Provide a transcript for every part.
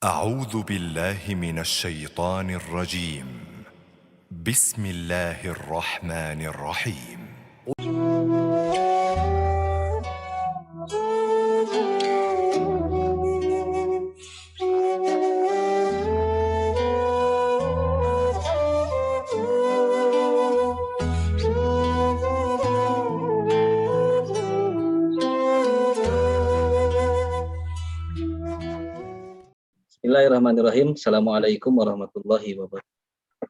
أعوذ بالله من الشيطان الرجيم. بسم الله الرحمن الرحيم. Bismillahirrahmanirrahim. Assalamualaikum warahmatullahi wabarakatuh.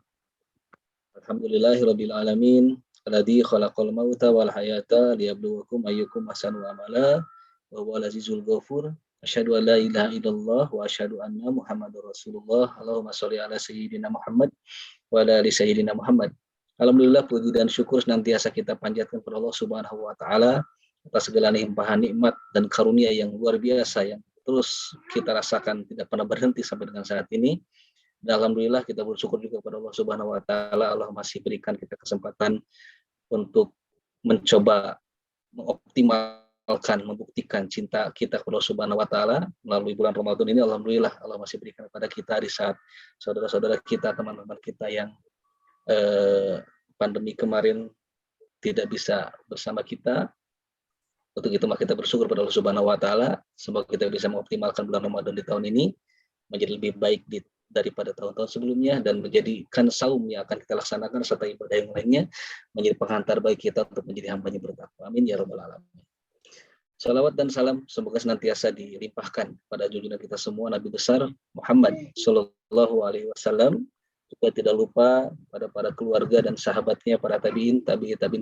Alhamdulillahirabbil alamin. Alladzi khalaqal mauta wal hayata liyabluwakum ayyukum ahsanu amala wa huwal azizul ghafur. Asyhadu an la ilaha illallah wa asyhadu anna Muhammadar Rasulullah. Allahumma shalli ala sayyidina Muhammad wa ala ali sayyidina Muhammad. Alhamdulillah, puji dan syukur senantiasa kita panjatkan kepada Allah Subhanahu wa taala atas segala limpahan nikmat dan karunia yang luar biasa yang terus kita rasakan tidak pernah berhenti sampai dengan saat ini. Dan alhamdulillah kita bersyukur juga kepada Allah Subhanahu wa taala, Allah masih berikan kita kesempatan untuk mencoba mengoptimalkan, membuktikan cinta kita kepada Allah Subhanahu wa taala melalui bulan Ramadan ini. Alhamdulillah Allah masih berikan kepada kita di saat saudara-saudara kita, teman-teman kita yang pandemi kemarin tidak bisa bersama kita. Untuk itu maka kita bersyukur kepada Allah Subhanahu wa taala, semoga kita bisa mengoptimalkan bulan Ramadan di tahun ini menjadi lebih baik daripada tahun-tahun sebelumnya, dan menjadikan saum yang akan kita laksanakan serta ibadah yang lainnya menjadi penghantar bagi kita untuk menjadi hamba yang bertakwa. Amin ya rabbal alamin. Salawat dan salam semoga senantiasa dilimpahkan pada junjungan kita semua Nabi besar Muhammad sallallahu alaihi wasallam. Juga tidak lupa pada para keluarga dan sahabatnya, para tabiin,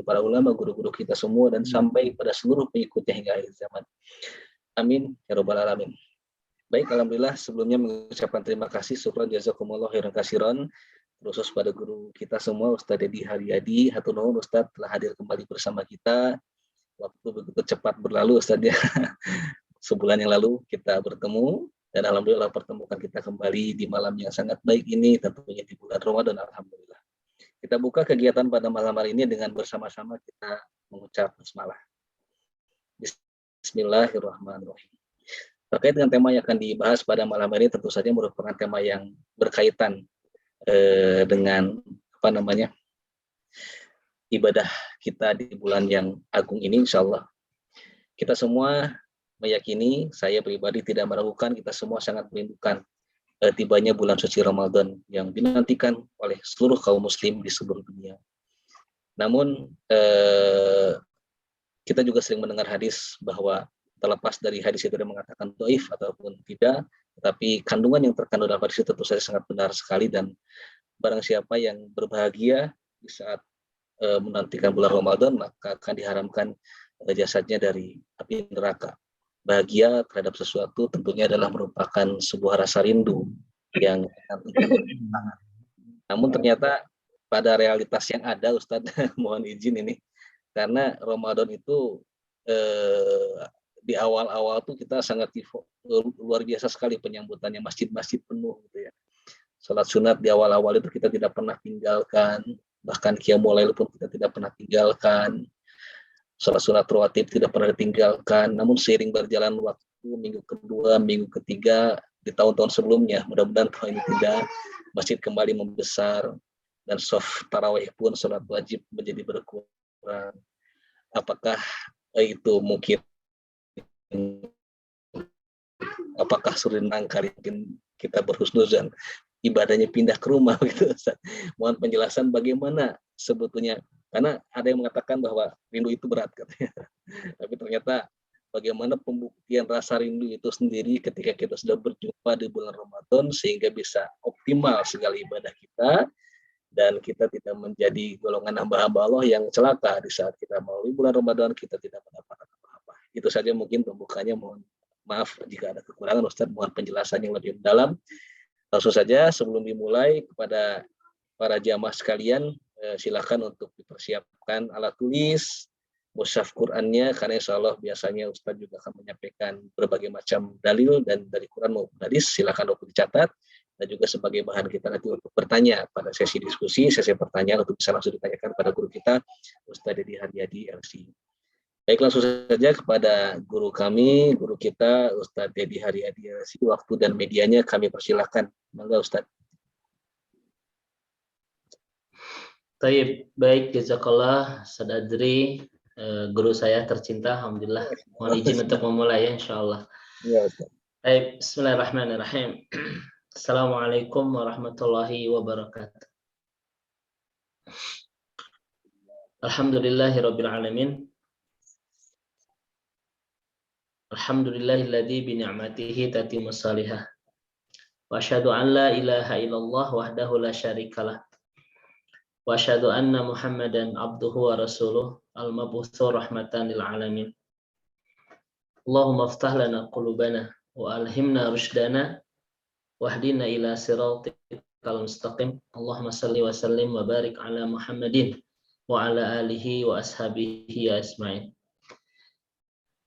para ulama, guru-guru kita semua, dan sampai pada seluruh pengikutnya hingga akhir zaman. Amin ya rabbal alamin. Baik, alhamdulillah sebelumnya mengucapkan terima kasih, syukran jazakumullah khairan katsiran, khusus pada guru kita semua Ustaz Dedi Haryadi. Hatur nuhun Ustaz telah hadir kembali bersama kita. Waktu begitu cepat berlalu Ustaz ya. Sebulan yang lalu kita bertemu, dan alhamdulillah pertemukan kita kembali di malam yang sangat baik ini, tentunya di bulan Ramadan. Alhamdulillah. Kita buka kegiatan pada malam hari ini dengan bersama-sama kita mengucap basmalah. Bismillahirrahmanirrahim. Terkait dengan tema yang akan dibahas pada malam hari ini, tentu saja merupakan tema yang berkaitan dengan ibadah kita di bulan yang agung ini. Insyaallah kita semua meyakini, saya pribadi tidak meragukan, kita semua sangat merindukan tibanya bulan suci Ramadan yang dinantikan oleh seluruh kaum muslim di seluruh dunia. Namun kita juga sering mendengar hadis bahwa terlepas dari hadis itu mengatakan dhaif ataupun tidak, tetapi kandungan yang terkandung dalam hadis itu tentu saja sangat benar sekali, dan barang siapa yang berbahagia di saat menantikan bulan Ramadan, maka akan diharamkan jasadnya dari api neraka. Bahagia terhadap sesuatu tentunya adalah merupakan sebuah rasa rindu yang namun ternyata pada realitas yang ada Ustadz mohon izin ini, karena Ramadan itu di awal-awal tuh kita sangat luar biasa sekali penyambutannya, masjid-masjid penuh gitu ya. Salat sunat di awal-awal itu kita tidak pernah tinggalkan, bahkan qiyamul lail pun kita tidak pernah tinggalkan. Salat sunat rawatib tidak pernah ditinggalkan. Namun seiring berjalan waktu, minggu kedua, minggu ketiga, di tahun-tahun sebelumnya, mudah-mudahan tahun ini tidak, masjid kembali membesar, dan shaf tarawih pun salat wajib menjadi berkurang. Apakah itu mungkin, apakah surinang kali kita berhusnuzan ibadahnya pindah ke rumah gitu Ustaz? Mohon penjelasan bagaimana sebetulnya, karena ada yang mengatakan bahwa rindu itu berat katanya. Tapi ternyata bagaimana pembuktian rasa rindu itu sendiri ketika kita sudah berjumpa di bulan Ramadan sehingga bisa optimal segala ibadah kita, dan kita tidak menjadi golongan hamba-hamba Allah yang celaka di saat kita melalui bulan Ramadan kita tidak mendapatkan apa-apa. Itu saja mungkin pembukanya, mohon maaf jika ada kekurangan Ustaz, mohon penjelasan yang lebih mendalam. Langsung saja sebelum dimulai, kepada para jamaah sekalian, silakan untuk dipersiapkan alat tulis, mushaf Qur'annya, karena insya Allah biasanya Ustaz juga akan menyampaikan berbagai macam dalil dan dari Qur'an maupun hadis, silakan untuk dicatat, dan juga sebagai bahan kita nanti untuk bertanya pada sesi diskusi, sesi pertanyaan untuk bisa langsung ditanyakan pada guru kita Ustaz Dedi Haryadi LC. Baik, langsung saja kepada guru kami, guru kita, Ustadz Dedi Haryadi. Waktu dan medianya kami persilahkan. Monggo Ustadz. Baik, jazakallah, Sadadri, guru saya tercinta, alhamdulillah. Mohon izin untuk memulai ya, insyaallah. Ya, Ustaz. Baik, bismillahirrahmanirrahim. Assalamualaikum warahmatullahi wabarakatuh. Alhamdulillahirabbil alamin. Alhamdulillahilladzi bi ni'matihi tatimmus salihah. Wa asyhadu an la ilaha illallah wahdahu la syarikalah. Wa asyhadu anna Muhammadan abduhu wa rasuluh al-mab'utsu rahmatan lil alamin. Allahumma iftah lana qulubana wa alhimna rushdana wahdina ila siratikal mustaqim. Allahumma salli wa sallim wa barik ala Muhammadin wa ala alihi wa ashabihi ajmain.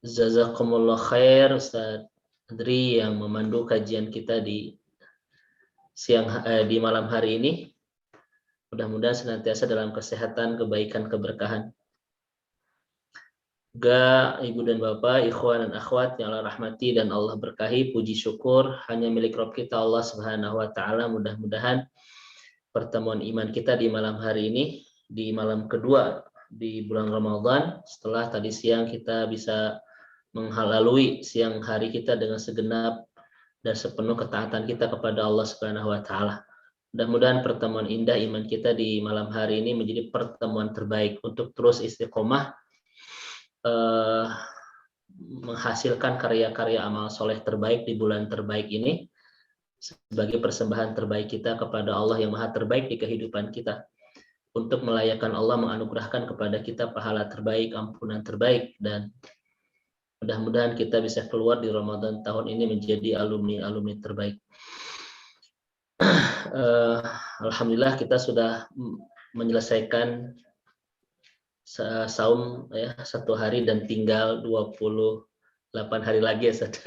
Jazakumullah khair Ustaz Adri yang memandu kajian kita di malam hari ini. Mudah-mudahan senantiasa dalam kesehatan, kebaikan, keberkahan. Ibu dan Bapak, ikhwan dan akhwat yang Allah rahmati dan Allah berkahi, puji syukur hanya milik Rabb kita Allah Subhanahu wa taala. Mudah-mudahan pertemuan iman kita di malam hari ini, di malam kedua di bulan Ramadan, setelah tadi siang kita bisa menghalalui siang hari kita dengan segenap dan sepenuh ketaatan kita kepada Allah Subhanahu wa taala. Mudah-mudahan pertemuan indah iman kita di malam hari ini menjadi pertemuan terbaik untuk terus istiqomah menghasilkan karya-karya amal soleh terbaik di bulan terbaik ini sebagai persembahan terbaik kita kepada Allah yang maha terbaik di kehidupan kita, untuk melayakkan Allah menganugerahkan kepada kita pahala terbaik, ampunan terbaik, dan mudah-mudahan kita bisa keluar di Ramadan tahun ini menjadi alumni terbaik. Alhamdulillah kita sudah menyelesaikan saum ya, 1 hari dan tinggal 28 hari lagi ya Ustaz.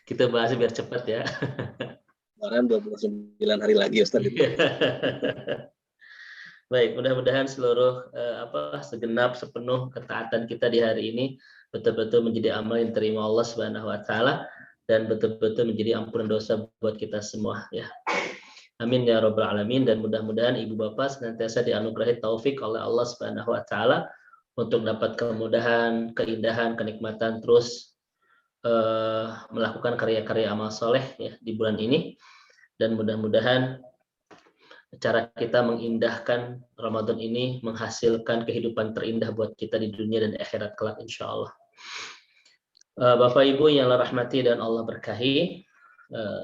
Kita bahas biar cepat ya. Kemarin 29 hari lagi Ustaz. Baik, mudah-mudahan seluruh segenap sepenuh ketaatan kita di hari ini betul-betul menjadi amal yang diterima Allah Subhanahu wa taala dan betul-betul menjadi ampunan dosa buat kita semua ya. Amin ya rabbal alamin. Dan mudah-mudahan ibu bapak senantiasa dianugerahi taufik oleh Allah Subhanahu wa taala untuk dapat kemudahan, keindahan, kenikmatan terus melakukan karya-karya amal soleh ya di bulan ini, dan mudah-mudahan cara kita mengindahkan Ramadan ini menghasilkan kehidupan terindah buat kita di dunia dan akhirat kelak insyaallah. Bapak Ibu yang Allah rahmati dan Allah berkahi,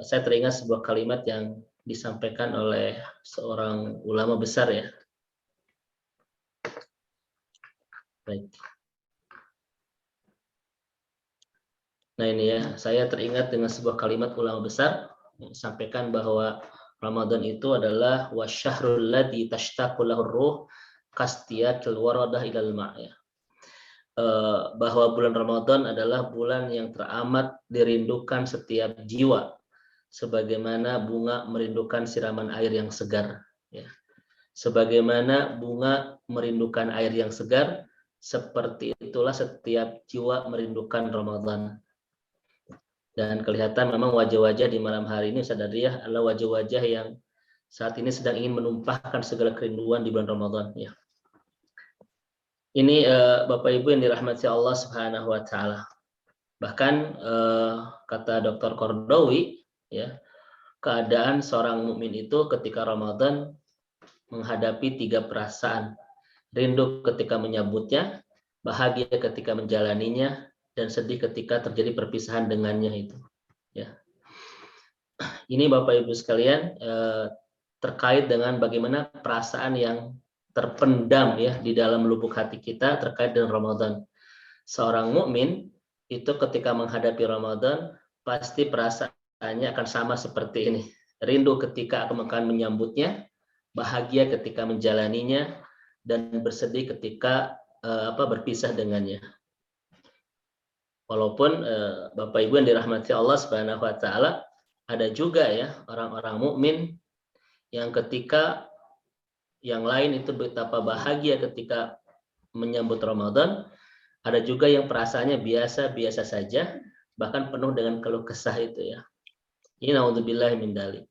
saya teringat sebuah kalimat yang disampaikan oleh seorang ulama besar ya. Baik. Nah ini ya, saya teringat dengan sebuah kalimat ulama besar yang disampaikan bahwa Ramadan itu adalah wasyahrul ladzi tashtaqu lahur ruh kastiyakil waradah ilal ma' ya. Bahwa bulan Ramadan adalah bulan yang teramat dirindukan setiap jiwa, sebagaimana bunga merindukan siraman air yang segar ya. Sebagaimana bunga merindukan air yang segar, seperti itulah setiap jiwa merindukan Ramadan. Dan kelihatan memang wajah-wajah di malam hari ini Ustaz Adriyah adalah wajah-wajah yang saat ini sedang ingin menumpahkan segala kerinduan di bulan Ramadan ya. Ini Bapak Ibu yang dirahmati Allah Subhanahu wa taala. Bahkan kata Dr. Kordowi ya, keadaan seorang mukmin itu ketika Ramadan menghadapi 3 perasaan: rindu ketika menyambutnya, bahagia ketika menjalaninya, dan sedih ketika terjadi perpisahan dengannya itu ya. Ini Bapak Ibu sekalian terkait dengan bagaimana perasaan yang terpendam ya di dalam lubuk hati kita terkait dengan Ramadan. Seorang mukmin itu ketika menghadapi Ramadan pasti perasaannya akan sama seperti ini: rindu ketika akan menyambutnya, bahagia ketika menjalaninya, dan bersedih ketika berpisah dengannya. Walaupun Bapak Ibu yang dirahmati Allah Subhanahu wa taala, ada juga ya orang-orang mukmin yang ketika yang lain itu betapa bahagia ketika menyambut Ramadan, Ada juga yang perasaannya biasa-biasa saja, bahkan penuh dengan keluh kesah itu ya. Ini naudzubillah min dzalik.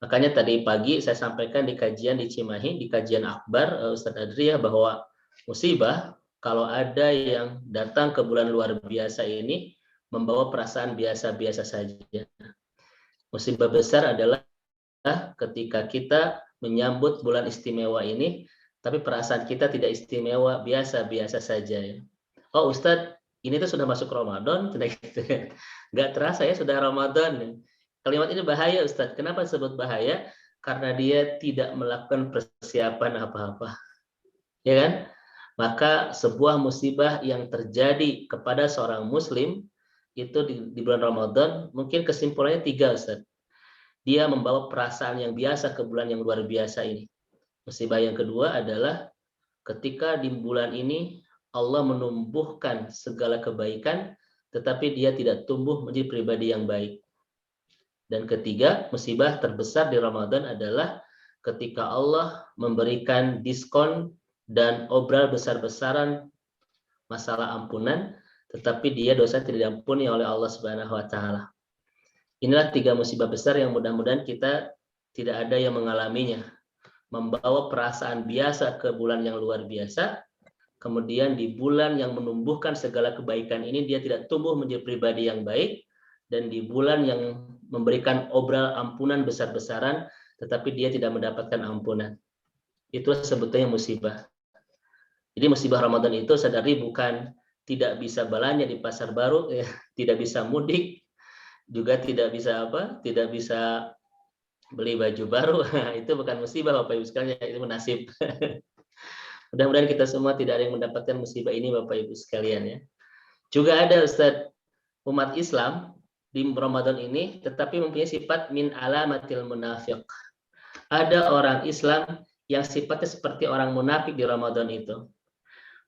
Makanya tadi pagi saya sampaikan di kajian di Cimahi, di kajian akbar Ustadz Adri ya, bahwa musibah kalau ada yang datang ke bulan luar biasa ini membawa perasaan biasa-biasa saja. Musibah besar adalah ketika kita menyambut bulan istimewa ini, tapi perasaan kita tidak istimewa, biasa-biasa saja ya. Oh Ustadz, ini tuh sudah masuk Ramadan, nggak terasa ya sudah Ramadan. Kalimat ini bahaya Ustadz. Kenapa disebut bahaya? Karena dia tidak melakukan persiapan apa-apa. Ya kan? Maka sebuah musibah yang terjadi kepada seorang muslim itu di bulan Ramadan, mungkin kesimpulannya 3 Ustadz. Dia membawa perasaan yang biasa ke bulan yang luar biasa ini. Musibah yang kedua adalah ketika di bulan ini Allah menumbuhkan segala kebaikan, tetapi dia tidak tumbuh menjadi pribadi yang baik. Dan ketiga, musibah terbesar di Ramadan adalah ketika Allah memberikan diskon dan obral besar-besaran masalah ampunan, tetapi dia dosa tidak diampuni oleh Allah Subhanahu wa taala. Inilah 3 musibah besar yang mudah-mudahan kita tidak ada yang mengalaminya. Membawa perasaan biasa ke bulan yang luar biasa, kemudian di bulan yang menumbuhkan segala kebaikan ini dia tidak tumbuh menjadi pribadi yang baik, dan di bulan yang memberikan obral ampunan besar-besaran, tetapi dia tidak mendapatkan ampunan. Itu sebetulnya musibah. Jadi musibah Ramadan itu sadari bukan tidak bisa belanja di pasar baru, ya, tidak bisa mudik, juga tidak bisa tidak bisa beli baju baru. Itu bukan musibah Bapak Ibu sekalian, itu nasib. Mudah-mudahan kita semua tidak ada yang mendapatkan musibah ini Bapak Ibu sekalian ya. Juga ada Ustadz umat Islam di Ramadan ini tetapi mempunyai sifat min alamatil munafiq. Ada orang Islam yang sifatnya seperti orang munafik di Ramadan itu.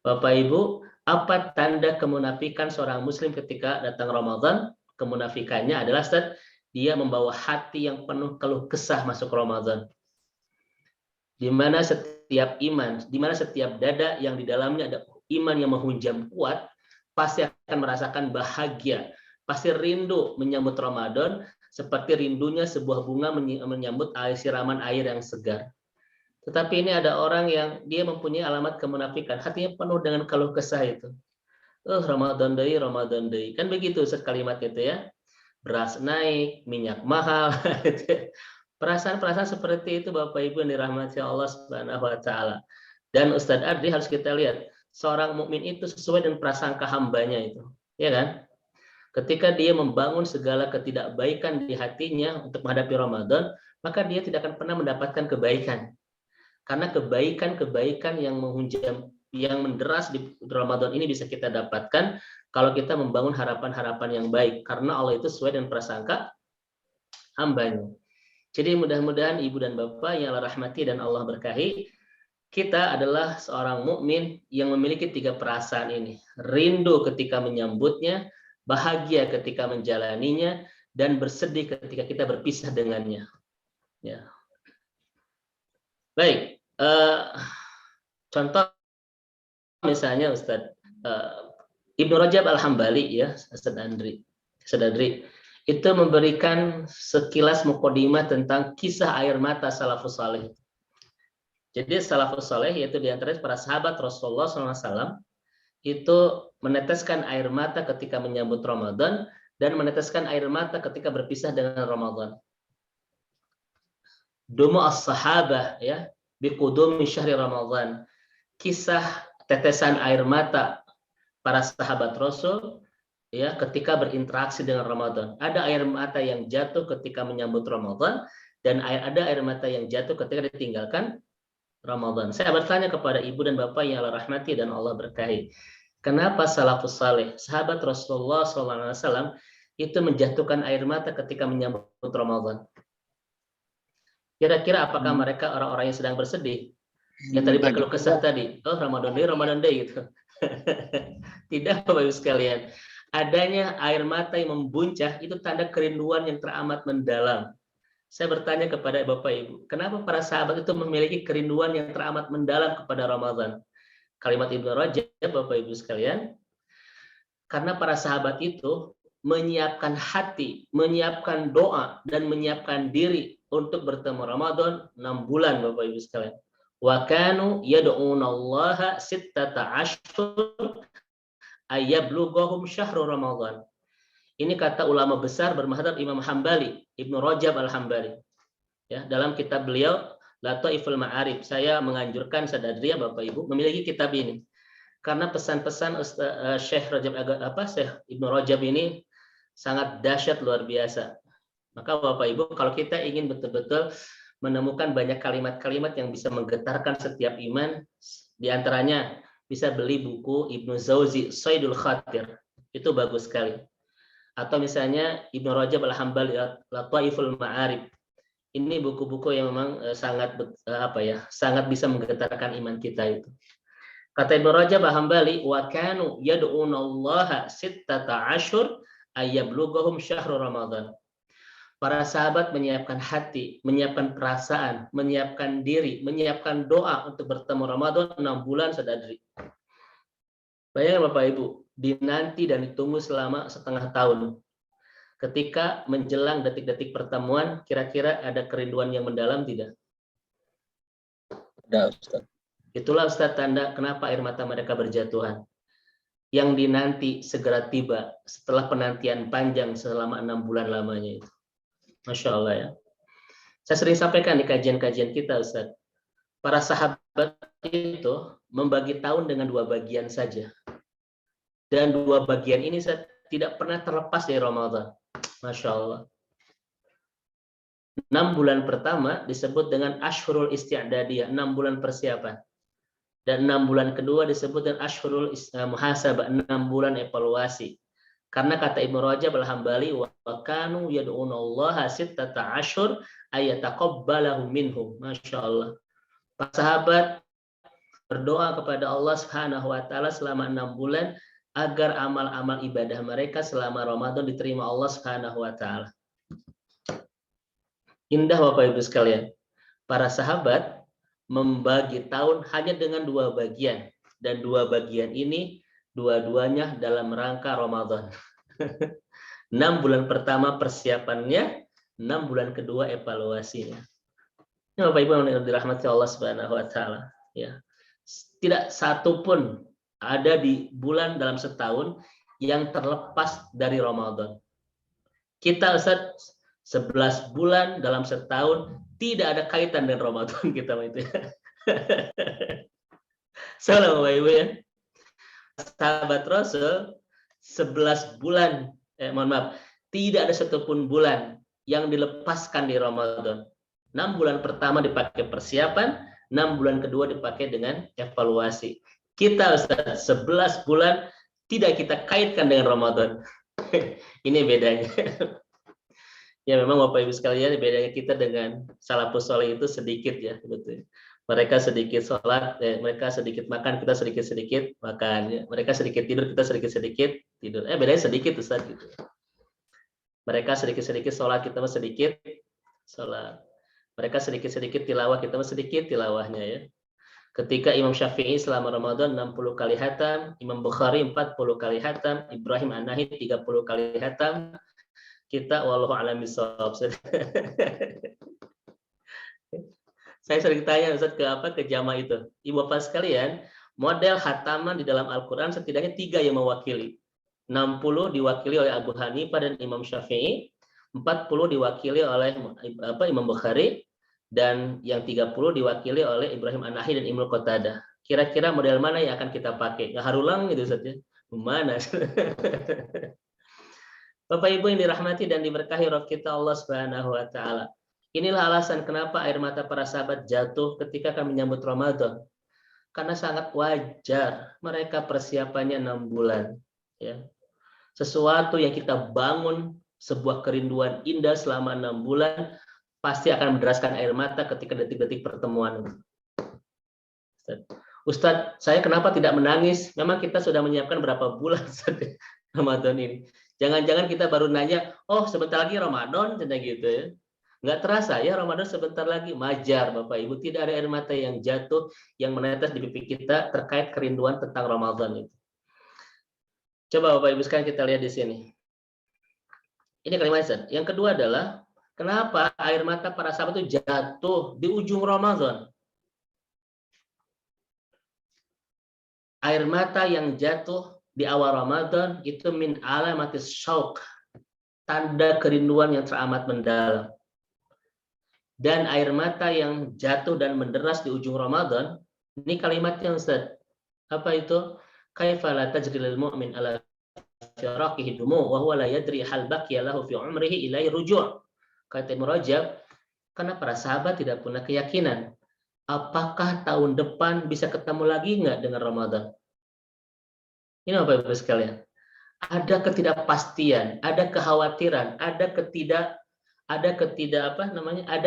Bapak Ibu, apa tanda kemunafikan seorang muslim ketika datang Ramadan? Kemunafikannya adalah Ustaz, dia membawa hati yang penuh keluh kesah masuk Ramadan. Di mana setiap iman, di mana setiap dada yang di dalamnya ada iman yang menghunjam kuat, pasti akan merasakan bahagia, pasti rindu menyambut Ramadan seperti rindunya sebuah bunga menyambut siraman air yang segar. Tetapi ini ada orang yang dia mempunyai alamat kemunafikan, hatinya penuh dengan keluh kesah itu. Ramadan deui, Ramadan deui. Kan begitu kalimat itu ya. Beras naik, minyak mahal. Perasaan-perasaan seperti itu Bapak Ibu yang dirahmati Allah Subhanahu wa taala. Dan Ustadz Adri harus kita lihat, seorang mukmin itu sesuai dengan prasangka hambanya itu. Ya kan? Ketika dia membangun segala ketidakbaikan di hatinya untuk menghadapi Ramadan, maka dia tidak akan pernah mendapatkan kebaikan. Karena kebaikan-kebaikan yang menghunjam, yang menderas di Ramadan ini bisa kita dapatkan kalau kita membangun harapan-harapan yang baik. Karena Allah itu sesuai dengan prasangka hambanya. Jadi mudah-mudahan Ibu dan Bapak yang Allah rahmati dan Allah berkahi, kita adalah seorang mukmin yang memiliki 3 perasaan ini. Rindu ketika menyambutnya, bahagia ketika menjalaninya, dan bersedih ketika kita berpisah dengannya. Ya. Baik, contoh misalnya Ustadz Ibnu Rajab Al-Hambali ya, Ustadz Adri itu memberikan sekilas mukadimah tentang kisah air mata salafus saleh. Jadi salafus saleh yaitu diantaranya para sahabat Rasulullah SAW itu meneteskan air mata ketika menyambut Ramadan dan meneteskan air mata ketika berpisah dengan Ramadan. Dumu as-sahabah ya biqudumi syahri Ramadan. Kisah tetesan air mata para sahabat Rasul ya ketika berinteraksi dengan Ramadan. Ada air mata yang jatuh ketika menyambut Ramadan dan ada air mata yang jatuh ketika ditinggalkan Ramadan. Saya bertanya kepada Ibu dan Bapak yang Allah rahmati dan Allah berkahi. Kenapa salafus saleh, sahabat Rasulullah SAW itu menjatuhkan air mata ketika menyambut Ramadan? Kira-kira apakah mereka orang-orang yang sedang bersedih? Yang tadi berkeluh kesah tadi, Ramadan Day gitu. Tidak Bapak Ibu sekalian. Adanya air mata yang membuncah itu tanda kerinduan yang teramat mendalam. Saya bertanya kepada Bapak Ibu, kenapa para sahabat itu memiliki kerinduan yang teramat mendalam kepada Ramadan? kalimat Ibnu Rajab, Bapak Ibu sekalian, karena para sahabat itu menyiapkan hati, menyiapkan doa, dan menyiapkan diri untuk bertemu Ramadan 6 bulan, Bapak Ibu sekalian. Wa kanu yad'unallaha sittata ashhur ayyablughahum syahrul Ramadan. Ini kata ulama besar bermadzhab Imam Hambali, Ibnu Rajab Al-Hambali. Ya, dalam kitab beliau Lataiful Ma'arif, saya menganjurkan saudara Bapak Ibu memiliki kitab ini. Karena pesan-pesan Syekh Ibnu Rajab ini sangat dahsyat, luar biasa. Maka Bapak Ibu, kalau kita ingin betul-betul menemukan banyak kalimat-kalimat yang bisa menggetarkan setiap iman, diantaranya bisa beli buku Ibnu Jauzi, Saidul Khatir, itu bagus sekali. Atau misalnya Ibnu Rajab Al-Hambali, Lataiful Ma'arif. Ini buku-buku yang memang sangat sangat bisa menggetarkan iman kita itu. Kata Ibnu Rajab Al-Hambali, wa kanu yad'unallaha sittata ashhur ayyablughahum syahrul Ramadan. Para sahabat menyiapkan hati, menyiapkan perasaan, menyiapkan diri, menyiapkan doa untuk bertemu Ramadan 6 bulan sedadri. Bayangkan Bapak Ibu, dinanti dan ditunggu selama setengah tahun. Ketika menjelang detik-detik pertemuan, kira-kira ada kerinduan yang mendalam tidak? Ada, Ustaz. Itulah Ustaz tanda kenapa air mata mereka berjatuhan. Yang dinanti segera tiba setelah penantian panjang selama 6 bulan lamanya itu. Masya Allah ya. Saya sering sampaikan di kajian-kajian kita, Ustaz. Para sahabat itu membagi tahun dengan 2 bagian saja. Dan 2 bagian ini tidak pernah terlepas dari Ramadan. Masya Allah. 6 bulan pertama disebut dengan Ashhurul Isti'dadiyah, 6 bulan persiapan. Dan 6 bulan kedua disebut dengan Ashhurul Muhasabah, 6 bulan evaluasi. Karena kata Ibnu Rajab Al-Hambali, wa kanu yad'unallaha sittata ashhur ayataqabbalahu minhum. Masya Allah. Para sahabat berdoa kepada Allah Subhanahu wa taala selama 6 bulan agar amal-amal ibadah mereka selama Ramadan diterima Allah Subhanahu wa taala. Indah Bapak Ibu sekalian. Para sahabat membagi tahun hanya dengan 2 bagian, dan 2 bagian ini dua-duanya dalam rangka Ramadan. 6 bulan pertama persiapannya, 6 bulan kedua evaluasinya. Ini Bapak Ibu yang dirahmati Allah Subhanahu wa taala, ya. Tidak satu pun ada di bulan dalam setahun yang terlepas dari Ramadan. Kita Ustaz 11 bulan dalam setahun tidak ada kaitan dengan Ramadan kita itu. Salam Bapak Ibu ya. Sahabat Rasul 11 bulan, tidak ada satupun bulan yang dilepaskan di Ramadan. 6 bulan pertama dipakai persiapan, 6 bulan kedua dipakai dengan evaluasi. Kita Ustaz 11 bulan tidak kita kaitkan dengan Ramadan. Ini bedanya. Ya memang Bapak Ibu sekalian, bedanya kita dengan salafus saleh itu sedikit ya, betul. Mereka sedikit sholat, mereka sedikit makan, kita sedikit-sedikit makan. Mereka sedikit tidur, kita sedikit-sedikit tidur. Bedanya sedikit Ustaz gitu. Mereka sedikit-sedikit sholat, kita sedikit sholat. Mereka sedikit-sedikit tilawah, kita sedikit tilawahnya ya. Ketika Imam Syafi'i selama Ramadan 60 kali hatam, Imam Bukhari 40 kali hatam, Ibrahim An-Nahi 30 kali hatam, kita wallahu a'lam bishawab. Saya sering tanya Ustaz ke jamaah itu. Ibu bapak sekalian, model hataman di dalam Al-Qur'an setidaknya 3 yang mewakili. 60 diwakili oleh Abu Hanifah dan Imam Syafi'i, 40 diwakili oleh Imam Bukhari, dan yang 30 diwakili oleh Ibrahim An-Nahi dan Ibnu Qatadah. Kira-kira model mana yang akan kita pakai? Nggak harulang gitu Ustaz ya. Mana? Bapak Ibu yang dirahmati dan diberkahi roh kita Allah Subhanahu wa taala. Inilah alasan kenapa air mata para sahabat jatuh ketika akan menyambut Ramadan. Karena sangat wajar mereka persiapannya 6 bulan, ya. Sesuatu yang kita bangun, sebuah kerinduan indah selama 6 bulan pasti akan menderaskan air mata ketika detik-detik pertemuan. Ustadz, saya kenapa tidak menangis? Memang kita sudah menyiapkan berapa bulan Ramadan ini. Jangan-jangan kita baru nanya, oh sebentar lagi Ramadan, gitu ya. Nggak terasa ya Ramadan sebentar lagi, majar Bapak Ibu, tidak ada air mata yang jatuh yang menetes di pipi kita terkait kerinduan tentang Ramadan itu. Coba Bapak Ibu sekarang kita lihat di sini. Ini kalimat yang kedua adalah kenapa air mata para sahabat itu jatuh di ujung Ramadan. Air mata yang jatuh di awal Ramadan itu min alamatis syauq, tanda kerinduan yang teramat mendalam. Dan air mata yang jatuh dan menderas di ujung Ramadan, ini kalimatnya Ustaz. Apa itu? Kaifa la tajril mu'min ala firaqihi dumu wa huwa la yadri hal baqiya lahu fi umrihi ilai ruju'. Kata Ibnu Rajab, karena para sahabat tidak punya keyakinan apakah tahun depan bisa ketemu lagi nggak dengan Ramadan. Ini Bapak Ibu sekalian. Ada ketidakpastian, ada kekhawatiran, ada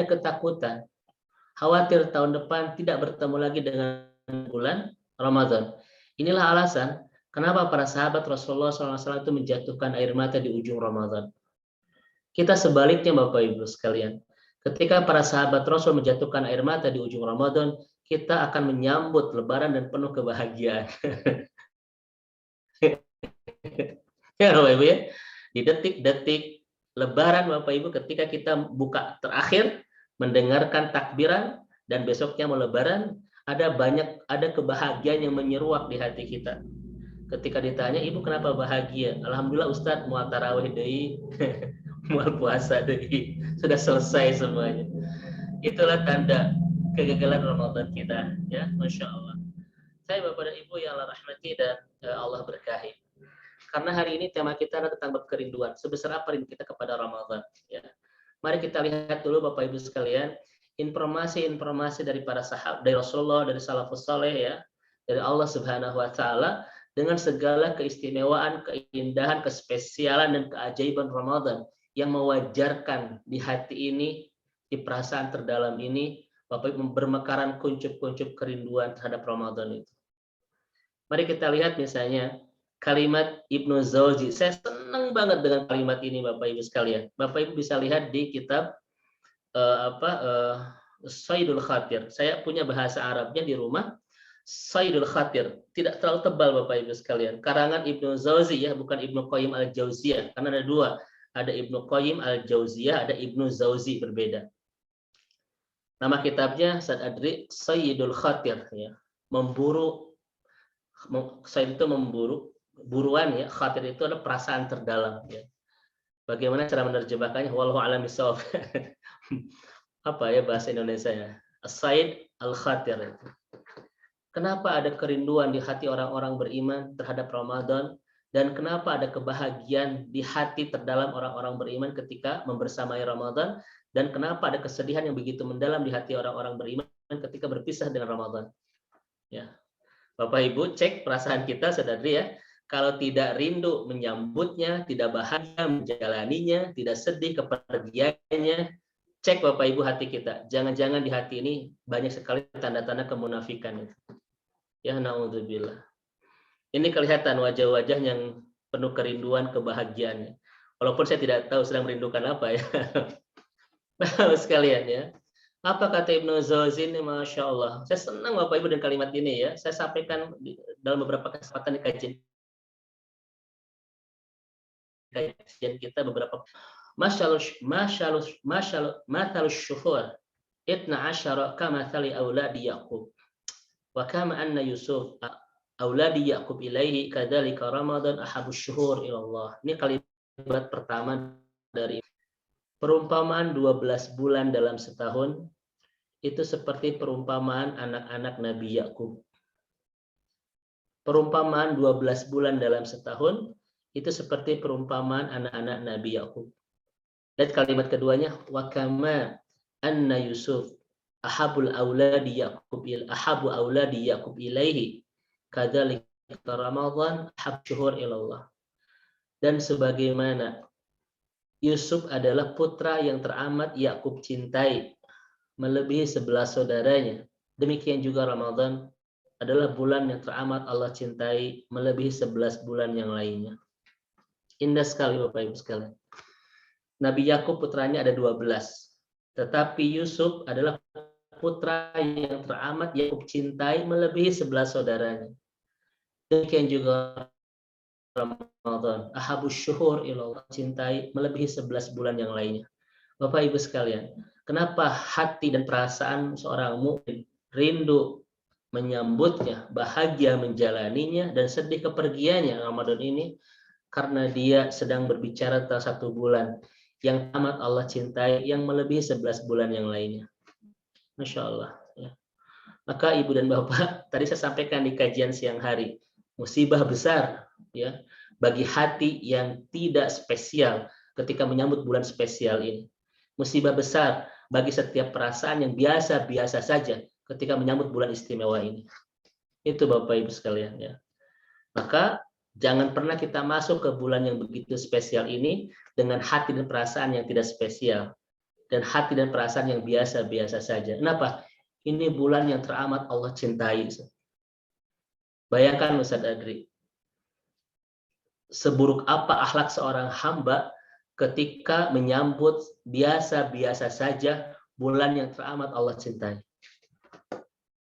ketakutan. Khawatir tahun depan tidak bertemu lagi dengan bulan Ramadan. Inilah alasan kenapa para sahabat Rasulullah SAW itu menjatuhkan air mata di ujung Ramadan. Kita sebaliknya Bapak Ibu sekalian. Ketika para sahabat Rasul menjatuhkan air mata di ujung Ramadan, kita akan menyambut Lebaran dan penuh kebahagiaan. Ya Bapak Ibu ya. Di detik-detik Lebaran Bapak Ibu, ketika kita buka terakhir, mendengarkan takbiran, dan besoknya mau Lebaran, ada kebahagiaan yang menyeruak di hati kita. Ketika ditanya, ibu kenapa bahagia? Alhamdulillah Ustadz, mau tarawih deui, mau puasa deui, sudah selesai semuanya. Itulah tanda kegagalan Ramadan kita, ya, Masya Allah. Saya Bapak dan Ibu yang Allah rahmati dan Allah berkahi. Karena hari ini tema kita adalah tentang bab kerinduan. Sebesar apa rindu kita kepada Ramadan? Ya. Mari kita lihat dulu Bapak Ibu sekalian, informasi-informasi dari para sahabat, dari Rasulullah, dari salafus saleh ya, dari Allah Subhanahu wa taala dengan segala keistimewaan, keindahan, kespesialan dan keajaiban Ramadan yang mewajarkan di hati ini, di perasaan terdalam ini, Bapak Ibu bermekaran kuncup-kuncup kerinduan terhadap Ramadan itu. Mari kita lihat misalnya kalimat Ibnu Jauzi. Saya senang banget dengan kalimat ini Bapak Ibu sekalian. Bapak Ibu bisa lihat di kitab Saidul Khatir. Saya punya bahasa Arabnya di rumah. Saidul Khatir. Tidak terlalu tebal Bapak Ibu sekalian. Karangan Ibnu Jauzi ya, bukan Ibnu Qayyim al-Jauziyah. Karena ada dua. Ada Ibnu Qayyim al-Jauziyah, ada Ibnu Jauzi, berbeda. Nama kitabnya Ustaz Adri Saidul Khatir ya. Said itu memburu, buruan ya. Khatir itu adalah perasaan terdalam ya. Bagaimana cara menerjemahkannya? Wallahu a'lam bishawab. Apa ya bahasa Indonesia ya? Said al-Khatir. Kenapa ada kerinduan di hati orang-orang beriman terhadap Ramadan, dan kenapa ada kebahagiaan di hati terdalam orang-orang beriman ketika membersamai Ramadan, dan kenapa ada kesedihan yang begitu mendalam di hati orang-orang beriman ketika berpisah dengan Ramadan. Ya. Bapak Ibu cek perasaan kita sadari ya. Kalau tidak rindu menyambutnya, tidak bahagia menjalaninya, tidak sedih kepergiannya, cek Bapak Ibu hati kita. Jangan-jangan di hati ini banyak sekali tanda-tanda kemunafikan. Ya naudzubillah. Ini kelihatan wajah-wajah yang penuh kerinduan, kebahagiaannya. Walaupun saya tidak tahu sedang merindukan apa ya. Sekalian ya. Apa kata Ibnu Jauzi ini? Masya Allah. Saya senang Bapak Ibu dengan kalimat ini ya. Saya sampaikan dalam beberapa kesempatan di kajian kita beberapa. Matalus syuhur itna asyara kamathali auladi Yaqub wa kama anna Yusuf auladi Yaqub ilaihi kadzalika Ramadan ahabus syuhur ilallah. Ini kalimat pertama dari perumpamaan 12 bulan dalam setahun itu seperti perumpamaan anak-anak Nabi Yakub. Perumpamaan 12 bulan dalam setahun itu seperti perumpamaan anak-anak Nabi Yakub. Dan kalimat keduanya wa kama anna Yusuf ahabu auladi Yakub ilaihi kadzalika Ramadan ahab syuhur ilallah. Dan sebagaimana Yusuf adalah putra yang teramat Yakub cintai, melebihi 11 saudaranya. Demikian juga Ramadan adalah bulan yang teramat Allah cintai, melebihi 11 bulan yang lainnya. Indah sekali Bapak Ibu sekalian. Nabi Yakub putranya ada 12. Tetapi Yusuf adalah putra yang teramat Yakub cintai melebihi 11 saudaranya. Demikian juga Ramadan, ahabus syuhur ilallah, cintai melebihi 11 bulan yang lainnya. Bapak Ibu sekalian, kenapa hati dan perasaan seorang mukmin rindu menyambutnya, bahagia menjalaninya, dan sedih kepergiannya Ramadan ini? Karena dia sedang berbicara tentang satu bulan yang amat Allah cintai, yang melebihi 11 bulan yang lainnya. Masya Allah. Ya. Maka Ibu dan Bapak, tadi saya sampaikan di kajian siang hari, musibah besar ya bagi hati yang tidak spesial ketika menyambut bulan spesial ini. Musibah besar bagi setiap perasaan yang biasa-biasa saja ketika menyambut bulan istimewa ini. Itu Bapak Ibu sekalian ya. Maka jangan pernah kita masuk ke bulan yang begitu spesial ini dengan hati dan perasaan yang tidak spesial dan hati dan perasaan yang biasa-biasa saja. Kenapa? Ini bulan yang teramat Allah cintai. Bayangkan Ustaz Adri, seburuk apa akhlak seorang hamba ketika menyambut biasa-biasa saja bulan yang teramat Allah cintai.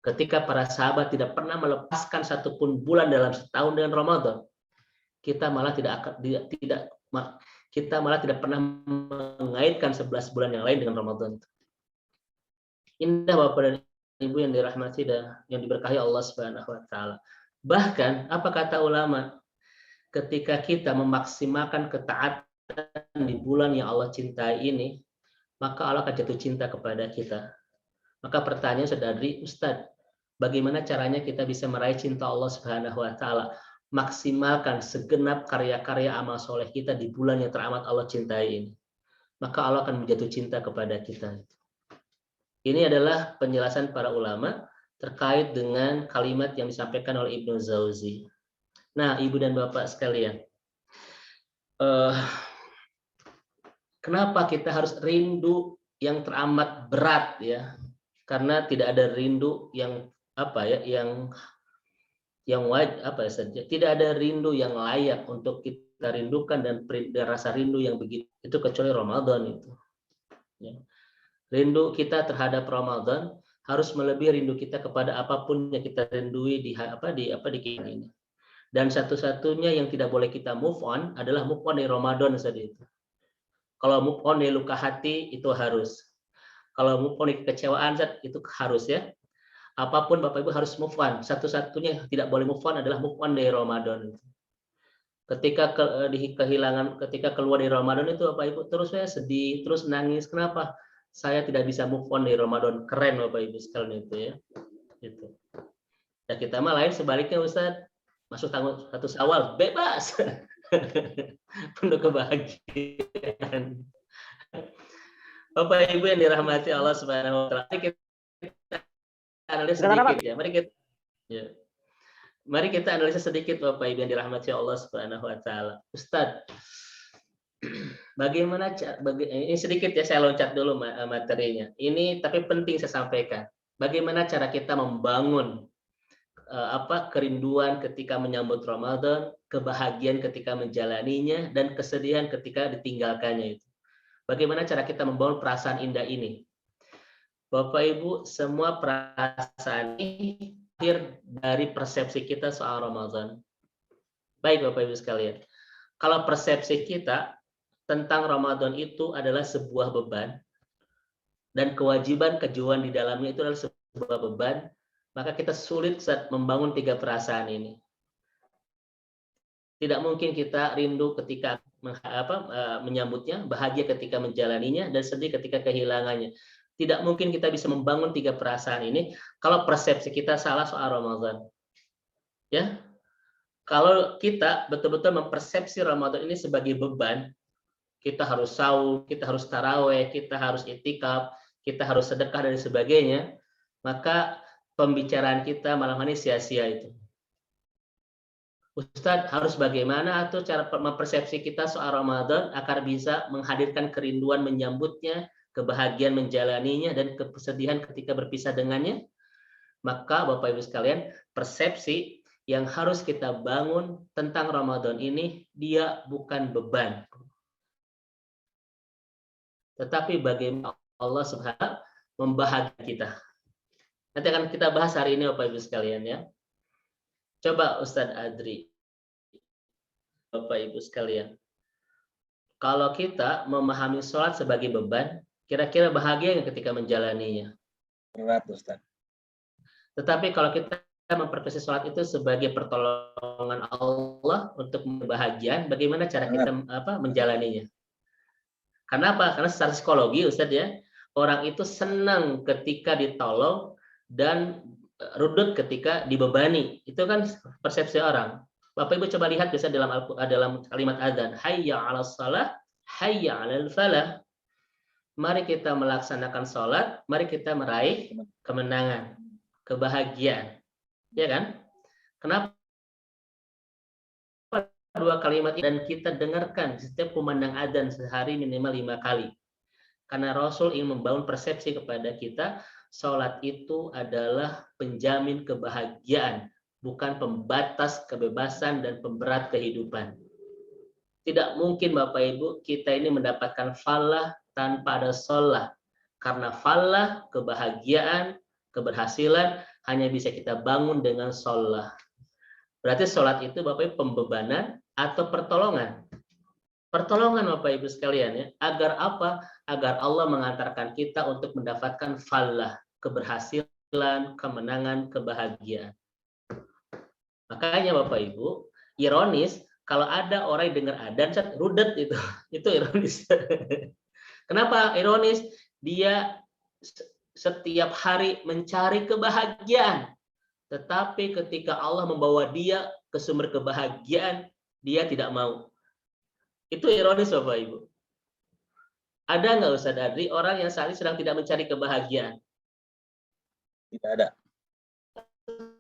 Ketika para sahabat tidak pernah melepaskan satupun bulan dalam setahun dengan Ramadan, kita malah tidak pernah mengaitkan 11 bulan yang lain dengan Ramadan. Indah Bapak dan Ibu yang dirahmati dan yang diberkahi Allah Subhanahu wa taala. Bahkan apa kata ulama? Ketika kita memaksimalkan ketaatan di bulan yang Allah cintai ini, maka Allah akan jatuh cinta kepada kita. Maka pertanyaan Saudari, Ustadz, bagaimana caranya kita bisa meraih cinta Allah Subhanahu wa taala? Maksimalkan segenap karya-karya amal soleh kita di bulan yang teramat Allah cintai ini. Maka Allah akan menjatuh cinta kepada kita. Ini adalah penjelasan para ulama terkait dengan kalimat yang disampaikan oleh Ibnu Jauzi. Nah, Ibu dan Bapak sekalian, kenapa kita harus rindu yang teramat berat ya? Karena tidak ada rindu yang saja. Tidak ada rindu yang layak untuk kita rindukan dan rasa rindu yang begitu itu kecuali Ramadan itu. Ya. Rindu kita terhadap Ramadan harus melebihi rindu kita kepada apapun yang kita rindui di kehidupan ini. Dan satu-satunya yang tidak boleh kita move on adalah move on dari Ramadan saja itu. Kalau move on dari luka hati itu harus. Kalau move on dari kekecewaan itu harus ya. Apapun Bapak Ibu harus move on. Satu-satunya yang tidak boleh move on adalah move on dari Ramadan. Ketika ketika keluar dari Ramadan itu Bapak Ibu terus saya sedih, terus nangis. Kenapa? Saya tidak bisa move on dari Ramadan. Keren Bapak Ibu sekalian itu ya. Gitu. Dan kita mah lain sebaliknya Ustaz. Masuk tanggal 1 Syawal bebas. Penuh kebahagiaan. Bapak Ibu yang dirahmati Allah Subhanahu wa taala. Kita analisa sedikit ya. Mari kita analisa sedikit Bapak Ibu yang dirahmati Allah Subhanahu wa taala. Ustaz, bagaimana ini sedikit ya, saya loncat dulu materinya. Ini tapi penting saya sampaikan. Bagaimana cara kita membangun kerinduan ketika menyambut Ramadan, kebahagiaan ketika menjalaninya, dan kesedihan ketika ditinggalkannya itu. Bagaimana cara kita membangun perasaan indah ini? Bapak Ibu, semua perasaan ini lahir dari persepsi kita soal Ramadan. Baik Bapak Ibu sekalian, kalau persepsi kita tentang Ramadan itu adalah sebuah beban, dan kewajiban kejuan di dalamnya itu adalah sebuah beban, maka kita sulit saat membangun 3 perasaan ini. Tidak mungkin kita rindu ketika menyambutnya, bahagia ketika menjalaninya, dan sedih ketika kehilangannya. Tidak mungkin kita bisa membangun 3 perasaan ini kalau persepsi kita salah soal Ramadan. Ya, kalau kita betul-betul mempersepsi Ramadan ini sebagai beban, kita harus saum, kita harus taraweh, kita harus itikaf, kita harus sedekah dan sebagainya, maka pembicaraan kita malam ini sia-sia itu. Ustadz, harus bagaimana atau cara mempersepsi kita soal Ramadan agar bisa menghadirkan kerinduan menyambutnya, kebahagiaan menjalaninya, dan kesedihan ketika berpisah dengannya? Maka Bapak Ibu sekalian, persepsi yang harus kita bangun tentang Ramadan ini, dia bukan beban. Tetapi bagaimana Allah Subhanahu membahagiakan kita. Nanti akan kita bahas hari ini Bapak Ibu sekalian ya. Coba Ustadz Adri, Bapak Ibu sekalian, kalau kita memahami sholat sebagai beban, kira-kira bahagia nggak ketika menjalaninya? Berat, Ustaz. Tetapi kalau kita memperkasi sholat itu sebagai pertolongan Allah untuk kebahagiaan, bagaimana cara kita menjalaninya? Karena apa? Karena secara psikologi, Ustadz ya, orang itu senang ketika ditolong dan rudut ketika dibebani. Itu kan persepsi orang. Bapak Ibu coba lihat bisa dalam kalimat adzan, hayya 'alas shalah, hayya 'alal falah. Mari kita melaksanakan sholat, mari kita meraih kemenangan, kebahagiaan. Ya kan? Kenapa dua kalimat ini dan kita dengarkan setiap kumandang adzan sehari minimal 5 kali? Karena Rasul ingin membangun persepsi kepada kita, sholat itu adalah penjamin kebahagiaan, bukan pembatas kebebasan dan pemberat kehidupan. Tidak mungkin Bapak Ibu kita ini mendapatkan falah tanpa ada sholat. Karena falah, kebahagiaan, keberhasilan hanya bisa kita bangun dengan sholat. Berarti sholat itu Bapak Ibu pembebanan atau pertolongan. Pertolongan Bapak Ibu sekalian ya. Agar apa? Agar Allah mengantarkan kita untuk mendapatkan falah, keberhasilan, kemenangan, kebahagiaan. Makanya Bapak Ibu, ironis kalau ada orang yang dengar adzan rudet itu ironis. Kenapa ironis? Dia setiap hari mencari kebahagiaan, tetapi ketika Allah membawa dia ke sumber kebahagiaan, dia tidak mau. Itu ironis Bapak Ibu. Ada nggak Ustadz Adri orang yang saat ini sedang tidak mencari kebahagiaan? Tidak ada.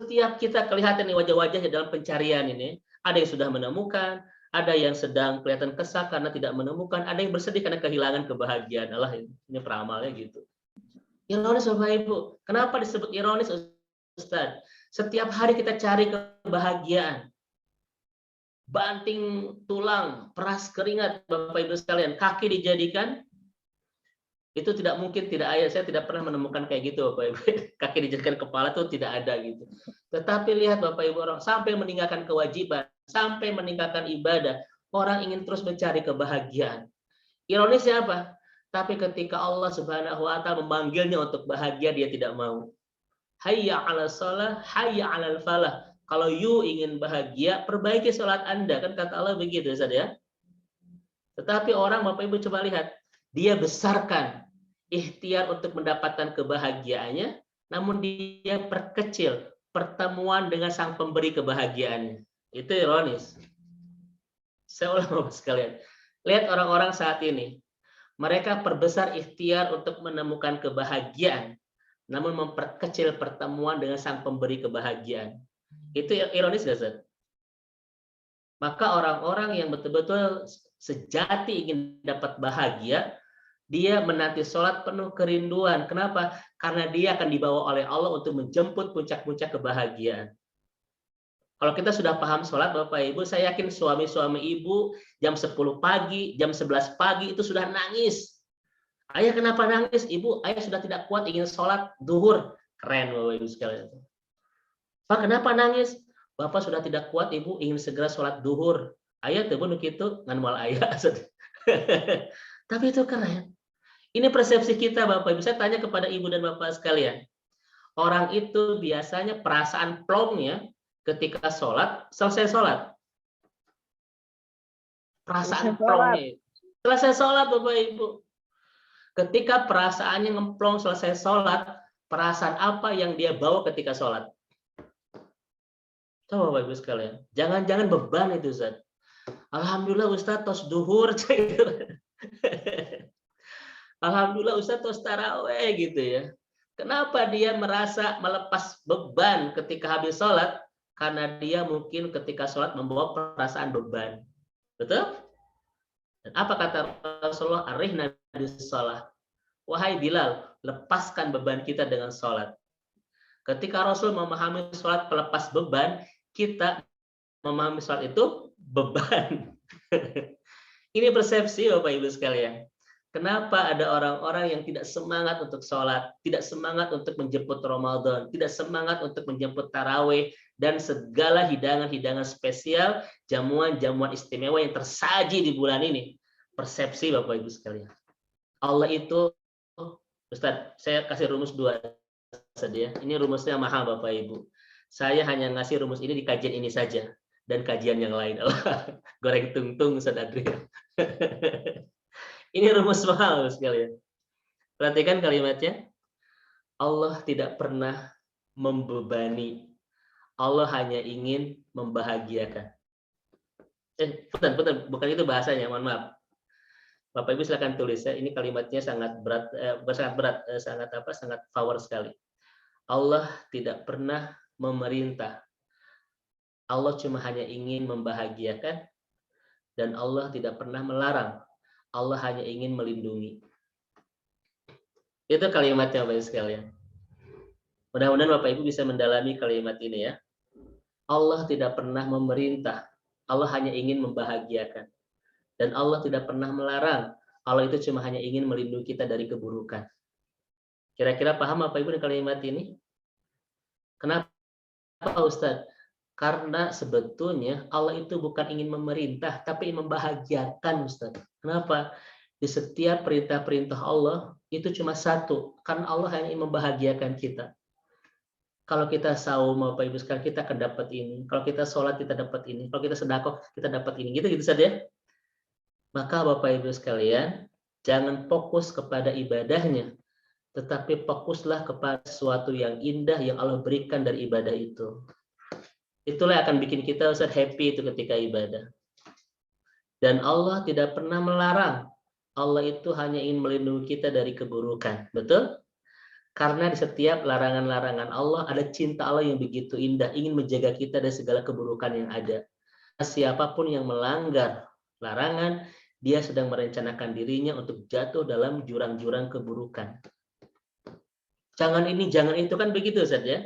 Setiap kita kelihatan nih wajah-wajahnya dalam pencarian ini, ada yang sudah menemukan, ada yang sedang kelihatan kesal karena tidak menemukan, ada yang bersedih karena kehilangan kebahagiaan. Allah ini peramalnya gitu. Ironis Bapak Ibu. Kenapa disebut ironis Ustaz? Setiap hari kita cari kebahagiaan. Banting tulang, peras keringat Bapak Ibu sekalian, kaki dijadikan itu tidak mungkin, tidak ada. Saya tidak pernah menemukan kayak gitu Bapak Ibu. Kaki dijadikan kepala itu tidak ada gitu. Tetapi lihat Bapak Ibu, orang sampai meninggalkan kewajiban, sampai meninggalkan ibadah, orang ingin terus mencari kebahagiaan. Ironisnya apa? Tapi ketika Allah Subhanahu wa taala memanggilnya untuk bahagia, dia tidak mau. Hayya 'alas shalah, hayya 'alal falah. Kalau you ingin bahagia, perbaiki sholat Anda, kan kata Allah begitu Ustaz ya. Tetapi orang Bapak Ibu coba lihat, dia besarkan ikhtiar untuk mendapatkan kebahagiaannya, namun dia perkecil pertemuan dengan sang pemberi kebahagiaannya. Itu ironis. Saya ulang Bapak sekalian. Lihat orang-orang saat ini. Mereka perbesar ikhtiar untuk menemukan kebahagiaan, namun memperkecil pertemuan dengan sang pemberi kebahagiaan. Itu ironis nggak, Ustaz? Maka orang-orang yang betul-betul sejati ingin dapat bahagia, dia menanti sholat penuh kerinduan. Kenapa? Karena dia akan dibawa oleh Allah untuk menjemput puncak-puncak kebahagiaan. Kalau kita sudah paham sholat, Bapak Ibu, saya yakin suami-suami ibu jam 10 pagi, jam 11 pagi itu sudah nangis. Ayah kenapa nangis? Ibu, ayah sudah tidak kuat ingin sholat duhur. Keren Bapak Ibu sekalian. Pak, kenapa nangis? Bapak sudah tidak kuat, Ibu ingin segera sholat duhur. Ayah tuh bunuh gitu, nganmal ayah. Tapi itu keren. Ini persepsi kita Bapak Ibu. Saya tanya kepada Ibu dan Bapak sekalian. Orang itu biasanya perasaan plongnya ketika sholat, selesai sholat. Perasaan plongnya. Selesai sholat Bapak Ibu. Ketika perasaannya ngemplong selesai sholat, perasaan apa yang dia bawa ketika sholat? Coba Bapak Ibu sekalian. Jangan-jangan beban itu Ustaz. Alhamdulillah Ustaz tos duhur. Alhamdulillah Ustaz tos taraweh gitu ya. Kenapa dia merasa melepas beban ketika habis sholat? Karena dia mungkin ketika sholat membawa perasaan beban. Betul? Dan apa kata Rasulullah? Arihna bis shalah. Wahai Bilal, lepaskan beban kita dengan sholat. Ketika Rasul memahami sholat pelepas beban, kita memahami sholat itu beban. Ini persepsi Bapak Ibu sekalian. Kenapa ada orang-orang yang tidak semangat untuk sholat, tidak semangat untuk menjemput Ramadan, tidak semangat untuk menjemput tarawih, dan segala hidangan-hidangan spesial, jamuan-jamuan istimewa yang tersaji di bulan ini. Persepsi Bapak Ibu sekalian. Allah itu, Ustaz, saya kasih rumus 2 saja. Ini rumusnya mahal Bapak Ibu. Saya hanya ngasih rumus ini di kajian ini saja. Dan kajian yang lain. Goreng tungtung Ustaz Adrian. Ini rumus mahal sekalian. Perhatikan kalimatnya. Allah tidak pernah membebani. Allah hanya ingin membahagiakan. Bukan itu bahasanya, mohon maaf. Bapak Ibu silakan tulis ya. Ini kalimatnya sangat berat, sangat power sekali. Allah tidak pernah memerintah. Allah cuma hanya ingin membahagiakan, dan Allah tidak pernah melarang. Allah hanya ingin melindungi. Itu kalimatnya Bapak Ibu sekalian. Mudah-mudahan Bapak Ibu bisa mendalami kalimat ini ya. Allah tidak pernah memerintah. Allah hanya ingin membahagiakan. Dan Allah tidak pernah melarang. Allah itu cuma hanya ingin melindungi kita dari keburukan. Kira-kira paham Bapak Ibu dengan kalimat ini? Kenapa Ustadz? Karena sebetulnya Allah itu bukan ingin memerintah, tapi membahagiakan Ustaz. Kenapa? Di setiap perintah-perintah Allah itu cuma satu, karena Allah hanya ingin membahagiakan kita. Kalau kita saum Bapak Ibu sekalian, kita akan dapat ini. Kalau kita sholat kita dapat ini. Kalau kita sedekah kita dapat ini. Gitu saja. Maka Bapak Ibu sekalian, jangan fokus kepada ibadahnya, tetapi fokuslah kepada sesuatu yang indah yang Allah berikan dari ibadah itu. Itulah yang akan bikin kita Ustaz happy itu ketika ibadah. Dan Allah tidak pernah melarang. Allah itu hanya ingin melindungi kita dari keburukan. Betul? Karena di setiap larangan-larangan Allah ada cinta Allah yang begitu indah, ingin menjaga kita dari segala keburukan yang ada. Siapapun yang melanggar larangan, dia sedang merencanakan dirinya untuk jatuh dalam jurang-jurang keburukan. Jangan ini, jangan itu, kan begitu Ustaz ya.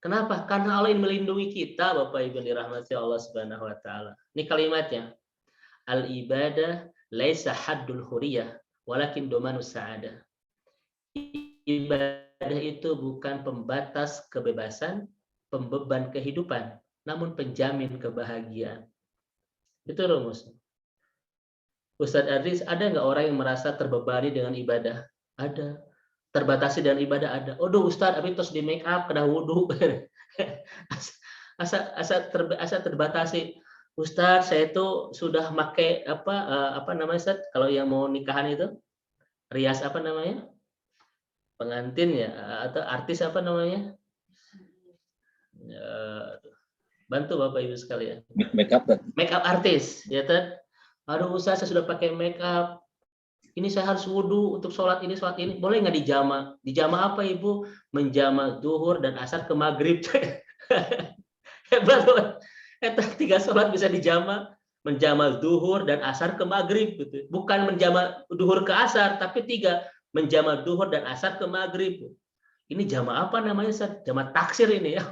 Kenapa? Karena Allah ingin melindungi kita, Bapak Ibu dirahmati Allah Subhanahu wa taala. Ini kalimatnya. Al ibadah laisa haddul huriyah, walakin domanus sa'adah. Ibadah itu bukan pembatas kebebasan, pembeban kehidupan, namun penjamin kebahagiaan. Itu rumus. Ustadz Adris, ada nggak orang yang merasa terbebani dengan ibadah? Ada. Terbatasi dengan ibadah ada. Aduh Ustadz, tapi terus di make up, kena wudhu. asa terbatasi. Ustadz, saya itu sudah pakai apa namanya Ustadz? Kalau yang mau nikahan itu rias apa namanya? Pengantin ya, atau artis apa namanya? Bantu Bapak Ibu sekalian. Make up artis, ya kan? Aduh Ustadz, saya sudah pakai make up. Ini saya harus wudhu untuk sholat ini. Boleh nggak dijama? Dijama apa Ibu? Menjama zuhur dan asar ke maghrib. Hebat loh. 3 sholat bisa dijama. Menjama zuhur dan asar ke maghrib. Gitu. Bukan menjama zuhur ke asar, tapi 3. Menjama zuhur dan asar ke maghrib. Ini jama apa namanya? Jama taksir ini ya.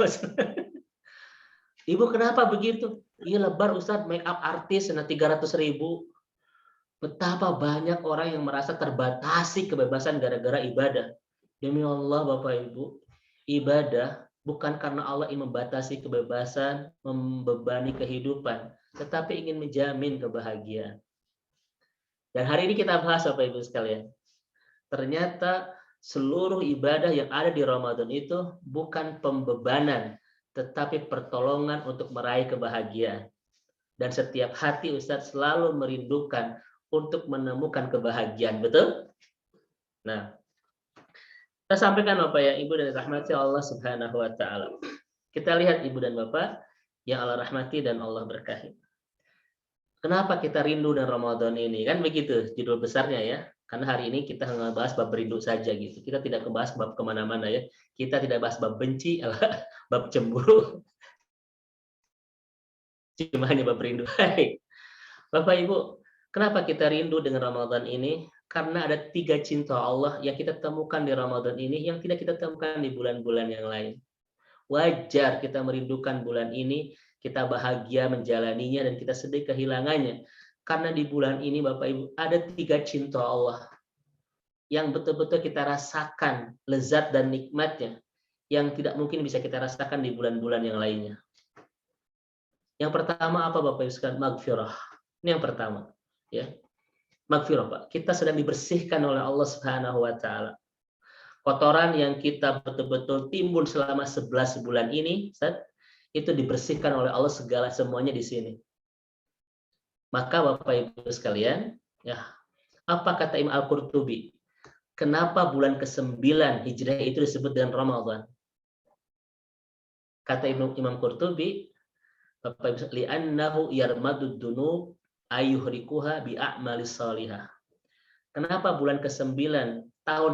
Ibu kenapa begitu? Iya lebar Ustadz, make up artis 300.000. Betapa banyak orang yang merasa terbatasi kebebasan gara-gara ibadah. Demi Allah Bapak Ibu, ibadah bukan karena Allah ingin membatasi kebebasan, membebani kehidupan, tetapi ingin menjamin kebahagiaan. Dan hari ini kita bahas Bapak Ibu sekalian. Ternyata seluruh ibadah yang ada di Ramadan itu bukan pembebanan, tetapi pertolongan untuk meraih kebahagiaan. Dan setiap hati Ustadz selalu merindukan untuk menemukan kebahagiaan, betul? Nah, kita sampaikan Bapak ya, Ibu dan rahmati Allah Subhanahu wa taala. Kita lihat Ibu dan Bapak yang Allah rahmati dan Allah berkahi. Kenapa kita rindu dan Ramadan ini? Kan begitu judul besarnya ya. Karena hari ini kita ngebahas bab rindu saja gitu. Kita tidak membahas bab kemana-mana ya. Kita tidak bahas bab benci, bab cemburu. Cuma hanya bab rindu. Bapak Ibu, kenapa kita rindu dengan Ramadan ini? Karena ada 3 cinta Allah yang kita temukan di Ramadan ini yang tidak kita temukan di bulan-bulan yang lain. Wajar kita merindukan bulan ini, kita bahagia menjalaninya dan kita sedih kehilangannya. Karena di bulan ini Bapak Ibu ada 3 cinta Allah. yang betul-betul kita rasakan lezat dan nikmatnya yang tidak mungkin bisa kita rasakan di bulan-bulan yang lainnya. Yang pertama apa Bapak Ibu sekalian? Magfirah. Ini yang pertama, ya. Magfirah, Pak. Kita sedang dibersihkan oleh Allah Subhanahu wa taala. Kotoran yang kita betul-betul timbun selama 11 bulan ini, Ustaz, itu dibersihkan oleh Allah segala semuanya di sini. Maka Bapak Ibu sekalian, ya, apa kata Imam Al-Qurtubi? Kenapa bulan ke-9 Hijriah itu disebut dengan Ramadan? Kata Imam Qurtubi, Bapak Ibu, li'annahu yarmadud dunub ayuhrikuha bi'a'malis salihah. Kenapa bulan ke-9 tahun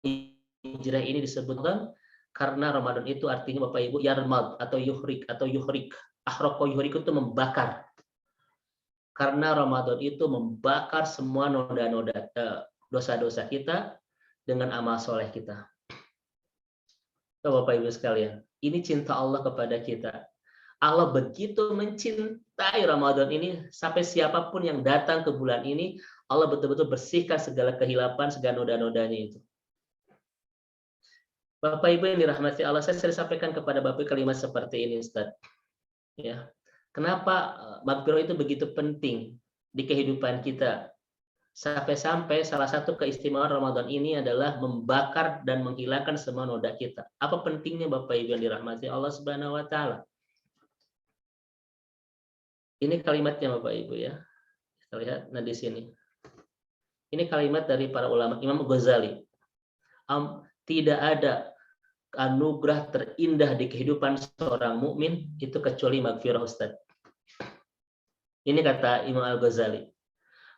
Hijriah ini disebutkan? Karena Ramadan itu artinya Bapak Ibu yarmad atau yuhrik. Ahraqo yuhrik itu membakar. Karena Ramadan itu membakar semua noda-noda dosa-dosa kita dengan amal soleh kita. Bapak Ibu sekalian, ini cinta Allah kepada kita. Allah begitu mencintai Ramadan ini sampai siapapun yang datang ke bulan ini, Allah betul-betul bersihkan segala kehilapan, segala noda-nodanya itu. Bapak Ibu yang dirahmati Allah, saya sering sampaikan kepada Bapak Ibu kalimat seperti ini, Ustaz. Ya. Kenapa magfirah itu begitu penting di kehidupan kita? Sampai-sampai salah satu keistimewaan Ramadan ini adalah membakar dan menghilangkan semua noda kita. Apa pentingnya Bapak Ibu yang dirahmati Allah Subhanahu wa taala? Ini kalimatnya Bapak Ibu ya. Kita lihat nah di sini. Ini kalimat dari para ulama Imam Ghazali. Tidak ada anugerah terindah di kehidupan seorang mukmin itu kecuali magfirah, Ustaz. Ini kata Imam Al-Ghazali.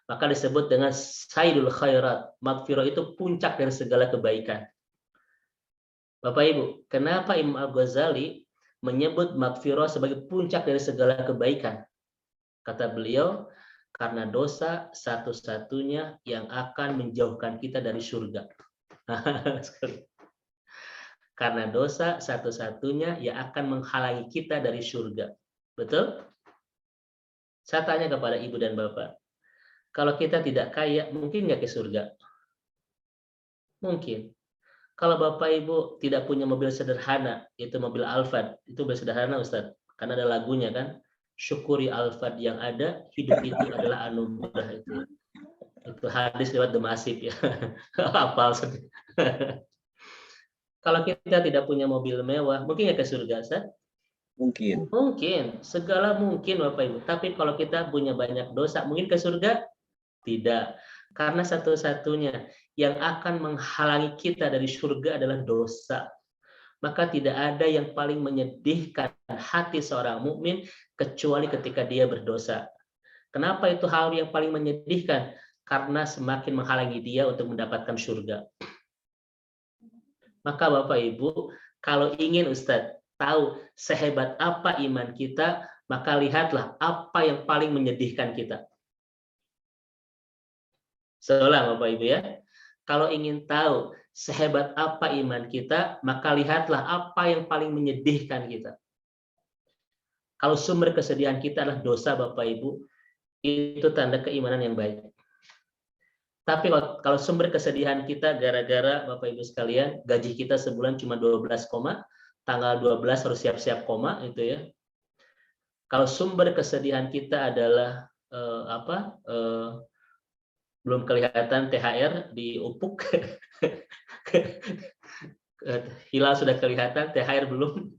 Maka disebut dengan sayyidul khairat. Magfirah itu puncak dari segala kebaikan. Bapak Ibu, kenapa Imam Al-Ghazali menyebut magfirah sebagai puncak dari segala kebaikan? Kata beliau, karena dosa satu-satunya yang akan menjauhkan kita dari surga. Karena dosa satu-satunya yang akan menghalangi kita dari surga. Betul? Saya tanya kepada ibu dan bapak, kalau kita tidak kaya, mungkin nggak ke surga? Mungkin. Kalau bapak ibu tidak punya mobil sederhana, itu mobil Alphard, itu mobil sederhana Ustaz, karena ada lagunya kan, syukuri Alphard yang ada, hidup itu adalah anugerah itu. Itu hadis lewat The Masif ya. Hafal. Kalau kita tidak punya mobil mewah, mungkin nggak ke surga, Ustaz? Mungkin. Mungkin, segala mungkin Bapak Ibu. Tapi kalau kita punya banyak dosa, mungkin ke surga? Tidak. Karena satu-satunya yang akan menghalangi kita dari surga adalah dosa. Maka tidak ada yang paling menyedihkan hati seorang mukmin kecuali ketika dia berdosa. Kenapa itu hal yang paling menyedihkan? Karena semakin menghalangi dia untuk mendapatkan surga. Maka Bapak Ibu, kalau ingin Ustadz tahu sehebat apa iman kita, maka lihatlah apa yang paling menyedihkan kita. Seolah Bapak Ibu ya, kalau ingin tahu sehebat apa iman kita, maka lihatlah apa yang paling menyedihkan kita. Kalau sumber kesedihan kita adalah dosa Bapak Ibu, itu tanda keimanan yang baik. Tapi kalau sumber kesedihan kita gara-gara Bapak Ibu sekalian, gaji kita sebulan cuma 12, tanggal 12 harus siap-siap koma itu ya. Kalau sumber kesedihan kita adalah belum kelihatan THR di upuk, hilal sudah kelihatan, THR belum.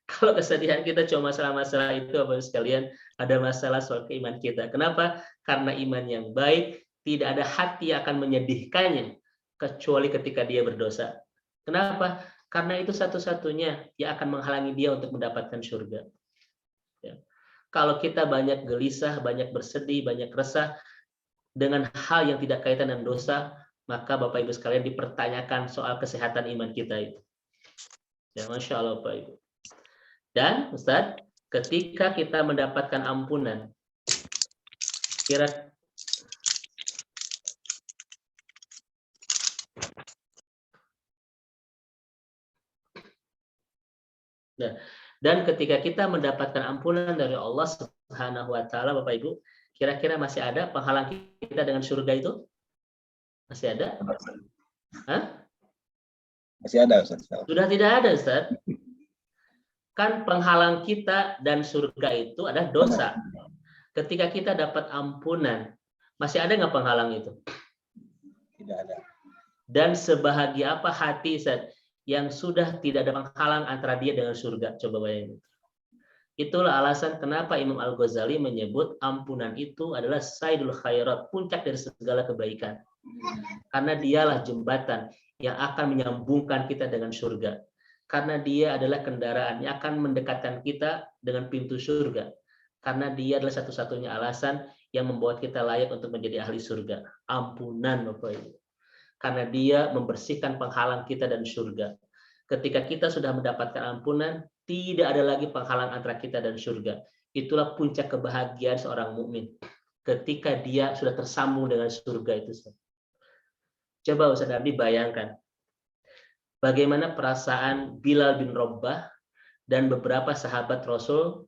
Kalau kesedihan kita cuma masalah-masalah itu Bapak Ibu sekalian, ada masalah soal keimanan kita. Kenapa? Karena iman yang baik tidak ada hati yang akan menyedihkannya kecuali ketika dia berdosa. Kenapa? Karena itu satu-satunya yang akan menghalangi dia untuk mendapatkan surga. Ya. Kalau kita banyak gelisah, banyak bersedih, banyak resah dengan hal yang tidak kaitan dengan dosa, maka Bapak Ibu sekalian dipertanyakan soal kesehatan iman kita itu. Ya, Masya Allah Bapak Ibu. Dan Ustaz, ketika kita mendapatkan ampunan, dan ketika kita mendapatkan ampunan dari Allah Subhanahu wa taala, Bapak Ibu, kira-kira masih ada penghalang kita dengan surga itu? Masih ada? Hah? Masih ada, Ustaz. Sudah tidak ada, Ustaz. Kan penghalang kita dan surga itu adalah dosa. Ketika kita dapat ampunan, masih ada nggak penghalang itu? Tidak ada. Dan sebahagia apa hati, Ustaz, yang sudah tidak ada penghalang antara dia dengan surga? Coba bayangin. Itulah alasan kenapa Imam Al-Ghazali menyebut ampunan itu adalah sayyidul khairat, puncak dari segala kebaikan. Karena dialah jembatan yang akan menyambungkan kita dengan surga. Karena dia adalah kendaraan yang akan mendekatkan kita dengan pintu surga. Karena dia adalah satu-satunya alasan yang membuat kita layak untuk menjadi ahli surga. Ampunan, Bapak Ibu. Karena dia membersihkan penghalang kita dan surga. Ketika kita sudah mendapatkan ampunan, tidak ada lagi penghalang antara kita dan surga. Itulah puncak kebahagiaan seorang mukmin. Ketika dia sudah tersambung dengan surga itu. Coba Ustaz Ardi bayangkan. Bagaimana perasaan Bilal bin Rabah dan beberapa sahabat Rasul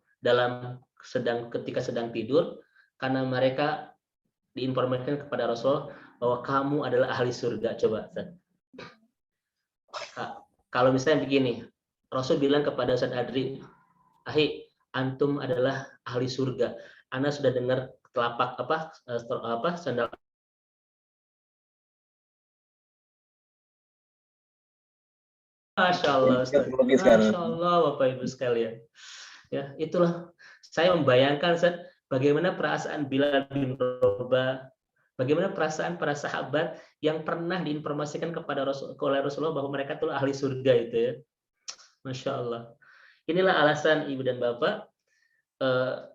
ketika sedang tidur, karena mereka diinformasikan kepada Rasul bahwa kamu adalah ahli surga. Coba Ustaz. Kalau misalnya begini, Rasul bilang kepada Ustaz Adri, "Ahi, antum adalah ahli surga. Ana sudah dengar telapak sandal." Masya Allah, Ustaz. Masya Allah, Bapak Ibu sekalian. Ya, itulah saya membayangkan, Ustaz, bagaimana perasaan Bilal bin Rabah, bagaimana perasaan para sahabat yang pernah diinformasikan kepada oleh Rasulullah bahwa mereka itu ahli surga itu ya. Masya Allah. Inilah alasan Ibu dan Bapak,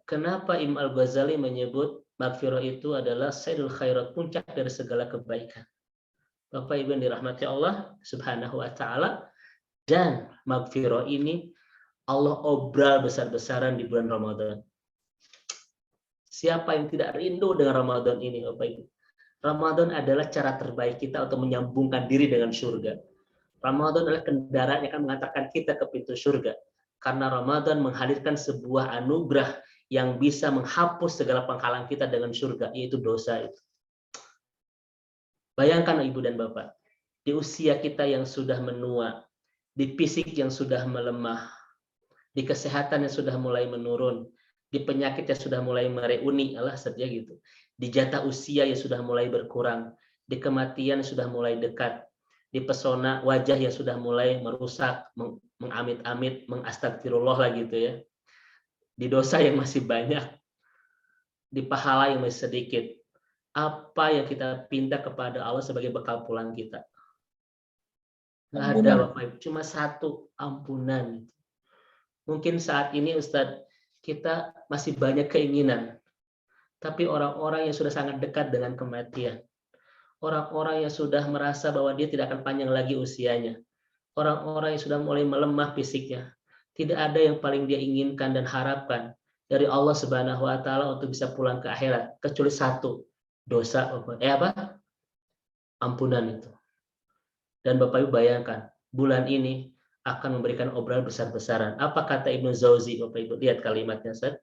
kenapa Imam Al-Ghazali menyebut maghfirah itu adalah sayyidul khairat, puncak dari segala kebaikan. Bapak Ibu yang dirahmati Allah Subhanahu wa taala, dan maghfirah ini Allah obral besar-besaran di bulan Ramadan. Siapa yang tidak rindu dengan Ramadan ini, Bapak Ibu? Ramadan adalah cara terbaik kita untuk menyambungkan diri dengan surga. Ramadan adalah kendaraan yang akan mengantarkan kita ke pintu surga. Karena Ramadan menghadirkan sebuah anugerah yang bisa menghapus segala penghalang kita dengan surga, yaitu dosa itu. Bayangkan Ibu dan Bapak, di usia kita yang sudah menua, di fisik yang sudah melemah, di kesehatan yang sudah mulai menurun, di penyakit yang sudah mulai mereuni, saja gitu. Di jatah usia yang sudah mulai berkurang, di kematian yang sudah mulai dekat, di pesona wajah yang sudah mulai merusak, mengamit-amit, mengastagfirullah lah gitu ya. Di dosa yang masih banyak, di pahala yang masih sedikit. Apa yang kita pinta kepada Allah sebagai bekal pulang kita? Nggak ada, Bapak Ibu, cuma satu, ampunan. Mungkin saat ini Ustadz, kita masih banyak keinginan, tapi orang-orang yang sudah sangat dekat dengan kematian, orang-orang yang sudah merasa bahwa dia tidak akan panjang lagi usianya, orang-orang yang sudah mulai melemah fisiknya, tidak ada yang paling dia inginkan dan harapkan dari Allah Subhanahu wa taala untuk bisa pulang ke akhirat kecuali satu, dosa, ampunan itu. Dan Bapak Ibu bayangkan, bulan ini akan memberikan obral besar-besaran. Apa kata Ibnu Jauzi, Bapak Ibu? Lihat kalimatnya, Ustaz.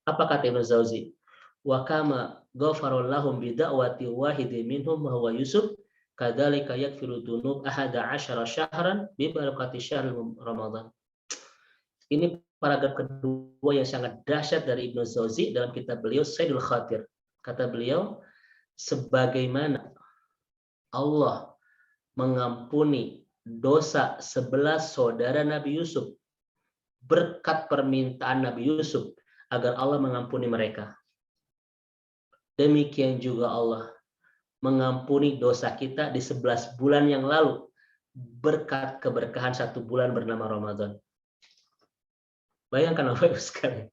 Apa kata Ibnu Jauzi? Wa kama ghafarallahum bi da'wati wahidin minhum wa huwa Yusuf, kadzalika yakfiru dzunub 11 syahran bi barakati syahr Ramadan. Ini paragraf kedua yang sangat dahsyat dari Ibnu Jauzi dalam kitab beliau Saidul Khatir. Kata beliau, sebagaimana Allah mengampuni dosa 11 saudara Nabi Yusuf berkat permintaan Nabi Yusuf agar Allah mengampuni mereka. Demikian juga Allah mengampuni dosa kita di 11 bulan yang lalu berkat keberkahan satu bulan bernama Ramadan. Bayangkan Bapak Ibu sekalian,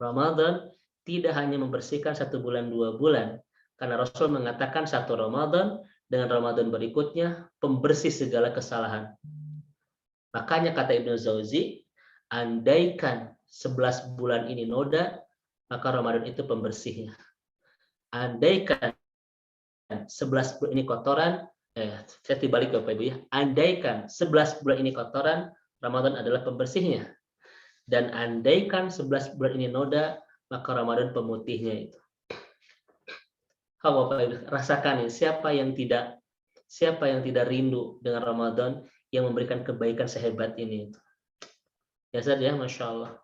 Ramadan tidak hanya membersihkan 1 bulan 2 bulan, karena Rasul mengatakan satu Ramadan dengan Ramadan berikutnya pembersih segala kesalahan. Makanya kata Ibnu Jauzi, andaikan 11 bulan ini noda, maka Ramadan itu pembersihnya. Andaikan 11 bulan ini kotoran, saya dibalik Bapak Ibu ya. Andaikan 11 bulan ini kotoran, Ramadan adalah pembersihnya. Dan andaikan 11 bulan ini noda, maka Ramadan pemutihnya itu. Bapak Ibu, rasakan ya, siapa yang tidak rindu dengan Ramadan yang memberikan kebaikan sehebat ini. Ya Ustaz ya, Masya Allah.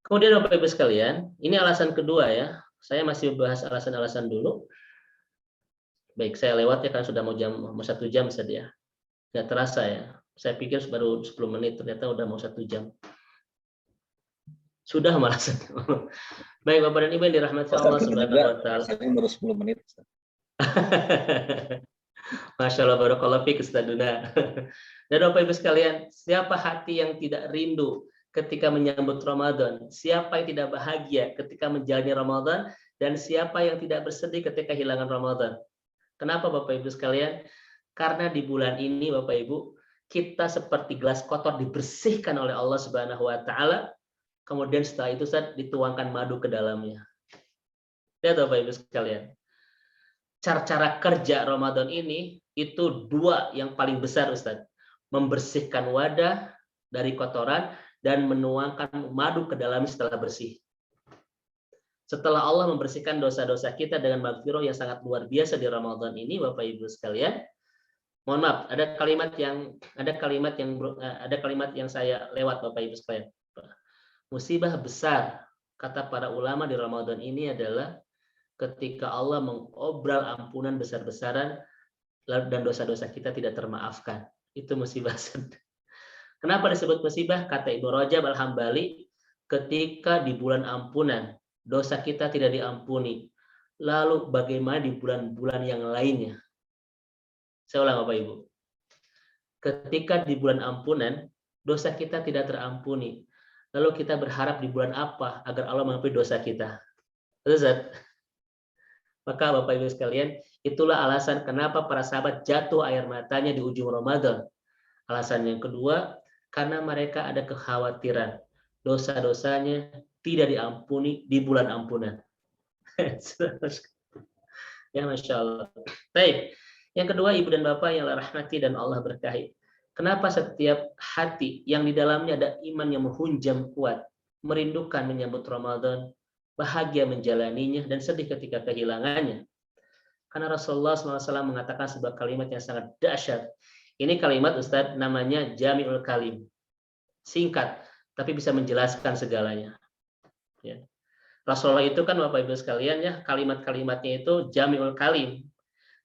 Kemudian Bapak Ibu sekalian, ini alasan kedua ya. Saya masih bahas alasan-alasan dulu. Baik, saya lewat ya kan sudah mau 1 jam Ustaz ya. Nggak terasa ya. Saya pikir baru 10 menit, ternyata udah mau 1 jam. Sudah malah. Baik Bapak dan Ibu yang dirahmati Allah Subhanahu wa taala. Saya baru 10 menit. Masya Allah, barakallahu fiik Ustaduna. Dan Bapak Ibu sekalian, siapa hati yang tidak rindu ketika menyambut Ramadan? Siapa yang tidak bahagia ketika menjalani Ramadan? Dan siapa yang tidak bersedih ketika kehilangan Ramadan? Kenapa Bapak Ibu sekalian? Karena di bulan ini Bapak Ibu, kita seperti gelas kotor dibersihkan oleh Allah Subhanahu wa taala. Kemudian setelah itu dituangkan madu ke dalamnya. Lihat Bapak Ibu sekalian. Cara kerja Ramadan ini itu 2 yang paling besar Ustaz. Membersihkan wadah dari kotoran dan menuangkan madu ke dalamnya setelah bersih. Setelah Allah membersihkan dosa-dosa kita dengan maghfirah yang sangat luar biasa di Ramadan ini Bapak Ibu sekalian. Mohon maaf, ada kalimat yang saya lewat Bapak Ibu sekalian. Musibah besar kata para ulama di Ramadan ini adalah ketika Allah mengobral ampunan besar-besaran dan dosa-dosa kita tidak termaafkan. Itu musibah. Kenapa disebut musibah? Kata Ibnu Rajab Al-Hambali, ketika di bulan ampunan dosa kita tidak diampuni, lalu bagaimana di bulan-bulan yang lainnya? Saya ulang Bapak Ibu. Ketika di bulan ampunan dosa kita tidak terampuni, lalu kita berharap di bulan apa agar Allah mengampuni dosa kita? Ustaz. Maka Bapak Ibu sekalian, itulah alasan kenapa para sahabat jatuh air matanya di ujung Ramadan. Alasan yang kedua, karena mereka ada kekhawatiran dosa-dosanya tidak diampuni di bulan ampunan. Ya Masya Allah. Baik. Yang kedua, Ibu dan Bapak yang Allah rahmati dan Allah berkahi. Kenapa setiap hati yang di dalamnya ada iman yang menghunjam kuat, merindukan menyambut Ramadan, bahagia menjalaninya, dan sedih ketika kehilangannya? Karena Rasulullah SAW mengatakan sebuah kalimat yang sangat dahsyat. Ini kalimat Ustadz namanya Jami'ul Kalim. Singkat, tapi bisa menjelaskan segalanya. Ya. Rasulullah itu kan Bapak Ibu sekalian ya, kalimat-kalimatnya itu Jami'ul Kalim.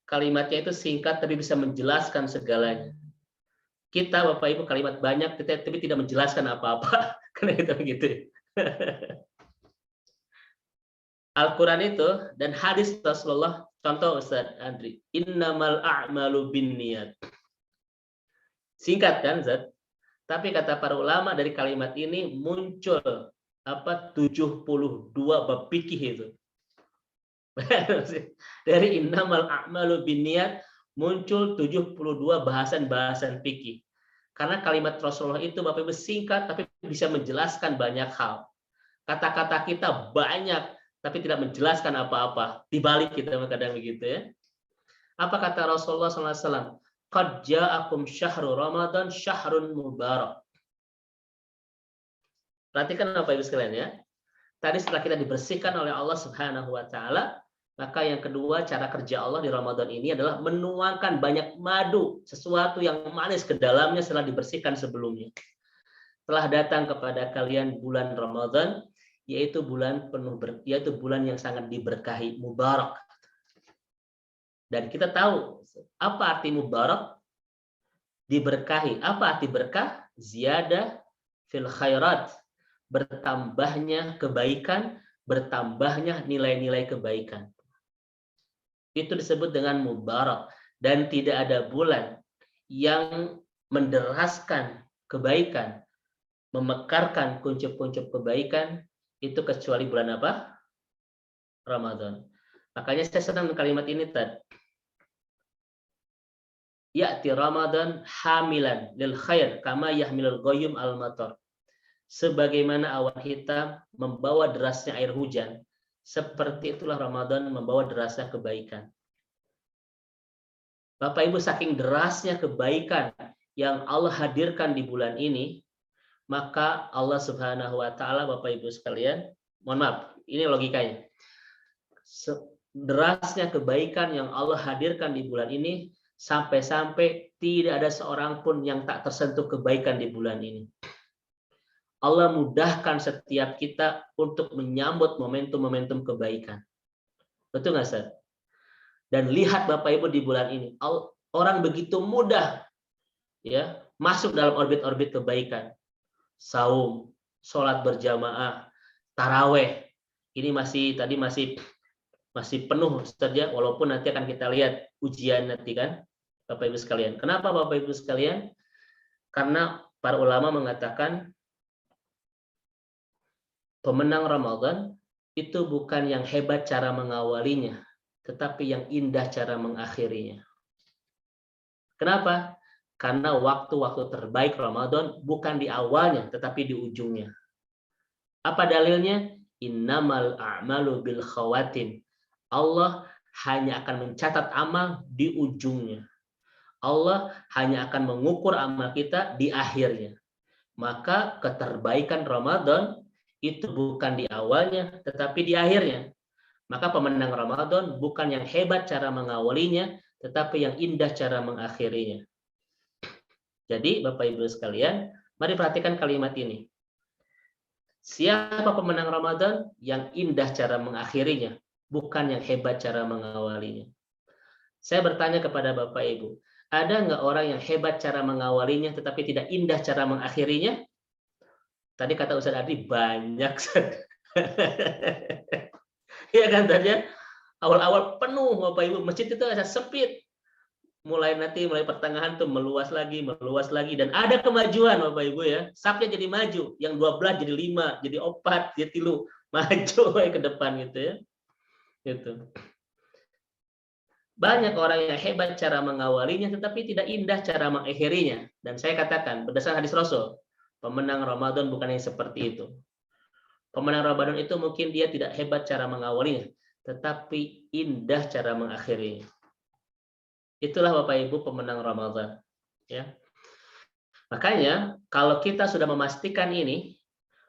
Kalimatnya itu singkat tapi bisa menjelaskan segalanya. Kita Bapak Ibu kalimat banyak tapi tidak menjelaskan apa-apa. Karena itu begitu. Al-Quran itu dan hadis Rasulullah, contoh Ustaz Andri, innamal a'malu binniyat. Singkat kan Ustaz? Tapi kata para ulama dari kalimat ini muncul 72 bab fikih itu. Dari innamal a'malu binniyat muncul 72 bahasan-bahasan fikih. Karena kalimat Rasulullah itu Bapak Ibu singkat tapi bisa menjelaskan banyak hal. Kata-kata kita banyak tapi tidak menjelaskan apa-apa. Dibalik kita kadang begitu ya. Apa kata Rasulullah SAW? Qad ja'akum syahrul Ramadan syahrun mubarak. Perhatikan Bapak Ibu sekalian ya. Tadi setelah kita dibersihkan oleh Allah Subhanahu wa taala, maka yang kedua cara kerja Allah di Ramadan ini adalah menuangkan banyak madu, sesuatu yang manis ke dalamnya setelah dibersihkan sebelumnya. Telah datang kepada kalian bulan Ramadan, yaitu bulan bulan yang sangat diberkahi, mubarak. Dan kita tahu apa arti mubarak? Diberkahi. Apa arti berkah? Ziyadah fil khairat. Bertambahnya kebaikan, bertambahnya nilai-nilai kebaikan. Itu disebut dengan mubarak. Dan tidak ada bulan yang menderaskan kebaikan, memekarkan kuncup-kuncup kebaikan, itu kecuali bulan apa? Ramadan. Makanya saya senang dengan kalimat ini tadi. Ya'ti Ramadan hamilan lil khair kama yahmilul ghayyum al matar. Sebagaimana awan hitam membawa derasnya air hujan, seperti itulah Ramadan membawa derasnya kebaikan. Bapak Ibu, saking derasnya kebaikan yang Allah hadirkan di bulan ini, maka Allah Subhanahu wa taala, Bapak Ibu sekalian, mohon maaf, ini logikanya. derasnya kebaikan yang Allah hadirkan di bulan ini, sampai-sampai tidak ada seorang pun yang tak tersentuh kebaikan di bulan ini. Allah mudahkan setiap kita untuk menyambut momentum-momentum kebaikan. Betul nggak, Ustaz? Dan lihat Bapak Ibu di bulan ini, orang begitu mudah ya masuk dalam orbit-orbit kebaikan. Saum, sholat berjamaah, taraweh. Ini masih penuh saja, walaupun nanti akan kita lihat ujian nanti kan, Bapak Ibu sekalian. Kenapa Bapak Ibu sekalian? Karena para ulama mengatakan pemenang Ramadan itu bukan yang hebat cara mengawalinya, tetapi yang indah cara mengakhirinya. Kenapa? Karena waktu-waktu terbaik Ramadan bukan di awalnya, tetapi di ujungnya. Apa dalilnya? Innamal a'malu bil khawatim. Allah hanya akan mencatat amal di ujungnya. Allah hanya akan mengukur amal kita di akhirnya. Maka keterbaikan Ramadan itu bukan di awalnya, tetapi di akhirnya. Maka pemenang Ramadan bukan yang hebat cara mengawalinya, tetapi yang indah cara mengakhirinya. Jadi Bapak Ibu sekalian, mari perhatikan kalimat ini. Siapa pemenang Ramadan? Yang indah cara mengakhirinya, bukan yang hebat cara mengawalinya. Saya bertanya kepada Bapak Ibu, ada nggak orang yang hebat cara mengawalinya tetapi tidak indah cara mengakhirinya? Tadi kata Ustaz Adi banyak. Iya kan tadi ya? Awal-awal penuh Bapak Ibu, masjid itu ada sempit. Mulai pertengahan tuh meluas lagi, dan ada kemajuan Bapak Ibu ya. Safnya jadi maju, yang 12 jadi 5, jadi 4, jadi 3, maju ke depan gitu ya. Gitu. Banyak orang yang hebat cara mengawalinya tetapi tidak indah cara mengakhirinya. Dan saya katakan berdasarkan hadis Rasul, pemenang Ramadan bukan yang seperti itu. Pemenang Ramadan itu mungkin dia tidak hebat cara mengawalinya, tetapi indah cara mengakhirinya. Itulah Bapak Ibu pemenang Ramadan. Ya. Makanya kalau kita sudah memastikan ini,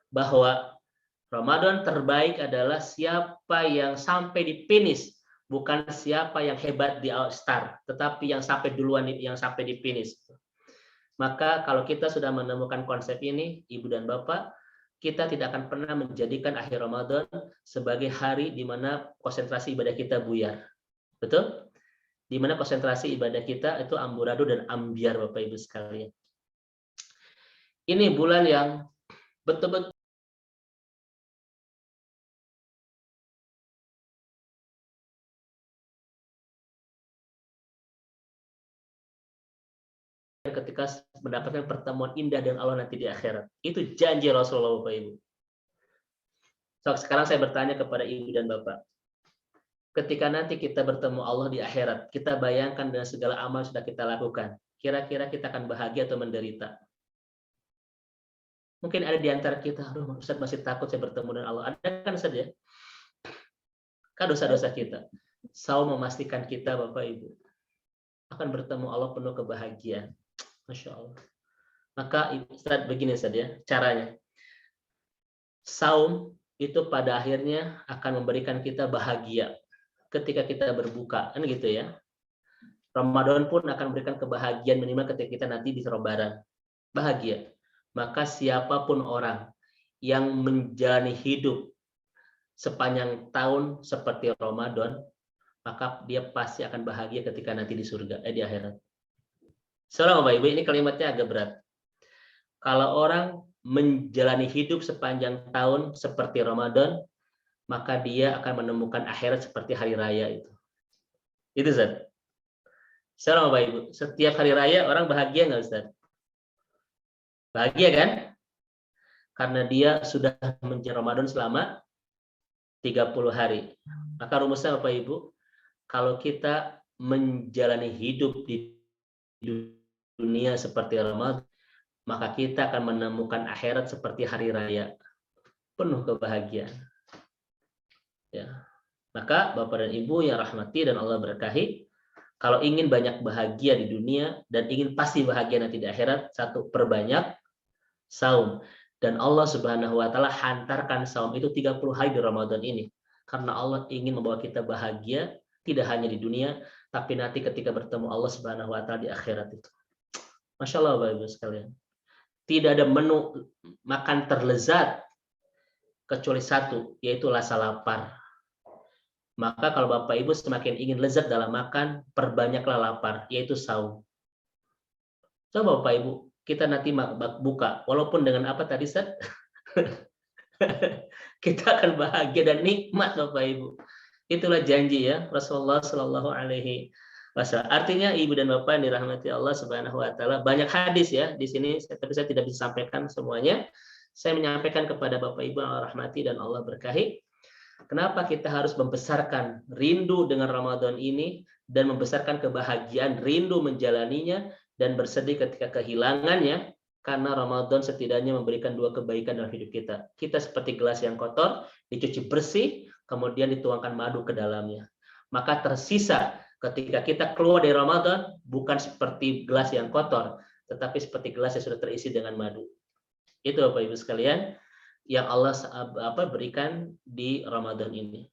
bahwa Ramadan terbaik adalah siapa yang sampai di finish, bukan siapa yang hebat di start, tetapi yang sampai duluan, yang sampai di finish. Maka kalau kita sudah menemukan konsep ini, Ibu dan Bapak, kita tidak akan pernah menjadikan akhir Ramadan sebagai hari di mana konsentrasi ibadah kita buyar. Betul? Di mana konsentrasi ibadah kita itu amburadul dan ambiar Bapak Ibu sekalian. Ini bulan yang betul-betul ketika mendapatkan pertemuan indah dengan Allah nanti di akhirat. Itu janji Rasulullah Bapak Ibu. So, sekarang saya bertanya kepada Ibu dan Bapak. Ketika nanti kita bertemu Allah di akhirat, kita bayangkan dengan segala amal yang sudah kita lakukan. Kira-kira kita akan bahagia atau menderita? Mungkin ada di antara kita, aduh Ustaz masih takut saya bertemu dengan Allah. Ada kan Ustaz ya? Kan dosa-dosa kita. Saum memastikan kita Bapak Ibu akan bertemu Allah penuh kebahagiaan. Masya Allah. Maka Ustaz begini Ustaz ya, caranya. Saum itu pada akhirnya akan memberikan kita bahagia ketika kita berbuka, kan gitu ya. Ramadan pun akan memberikan kebahagiaan minimal ketika kita nanti di Lebaran. Bahagia. Maka siapapun orang yang menjalani hidup sepanjang tahun seperti Ramadan, maka dia pasti akan bahagia ketika nanti di surga, di akhirat. Saudara Bapak Ibu, ini kalimatnya agak berat. Kalau orang menjalani hidup sepanjang tahun seperti Ramadan, maka dia akan menemukan akhirat seperti hari raya itu. Itu Ustaz. Saudara Bapak Ibu, setiap hari raya orang bahagia nggak Ustaz? Bahagia kan? Karena dia sudah menjalani Ramadan selama 30 hari. Maka rumusnya Bapak Ibu, kalau kita menjalani hidup di dunia seperti Ramadan, maka kita akan menemukan akhirat seperti hari raya, penuh kebahagiaan. Ya. Maka Bapak dan Ibu yang rahmati dan Allah berkahi, kalau ingin banyak bahagia di dunia dan ingin pasti bahagia nanti di akhirat, satu, perbanyak saum. Dan Allah Subhanahu wa taala hantarkan saum itu 30 hari di Ramadan ini. karena Allah ingin membawa kita bahagia tidak hanya di dunia, tapi nanti ketika bertemu Allah Subhanahu wa taala di akhirat itu. Masya Allah Bapak Ibu sekalian. Tidak ada menu makan terlezat kecuali satu, yaitu rasa lapar. Maka kalau Bapak Ibu semakin ingin lezat dalam makan, perbanyaklah lapar, yaitu saum. Coba Bapak Ibu, kita nanti buka, walaupun dengan apa tadi Ustaz? Kita akan bahagia dan nikmat Bapak Ibu. Itulah janji ya Rasulullah Shallallahu Alaihi Wasallam. Artinya Ibu dan Bapak yang dirahmati Allah Subhanahu Wa Taala, banyak hadis ya di sini, tapi saya tidak bisa sampaikan semuanya. Saya menyampaikan kepada Bapak Ibu yang Allah rahmati dan Allah berkahi. Kenapa kita harus membesarkan rindu dengan Ramadan ini dan membesarkan kebahagiaan, rindu menjalaninya dan bersedih ketika kehilangannya, karena Ramadan setidaknya memberikan dua kebaikan dalam hidup kita. Kita seperti gelas yang kotor, dicuci bersih, kemudian dituangkan madu ke dalamnya. Maka tersisa ketika kita keluar dari Ramadan, bukan seperti gelas yang kotor, tetapi seperti gelas yang sudah terisi dengan madu. Itu Bapak Ibu sekalian yang Allah berikan di Ramadan ini.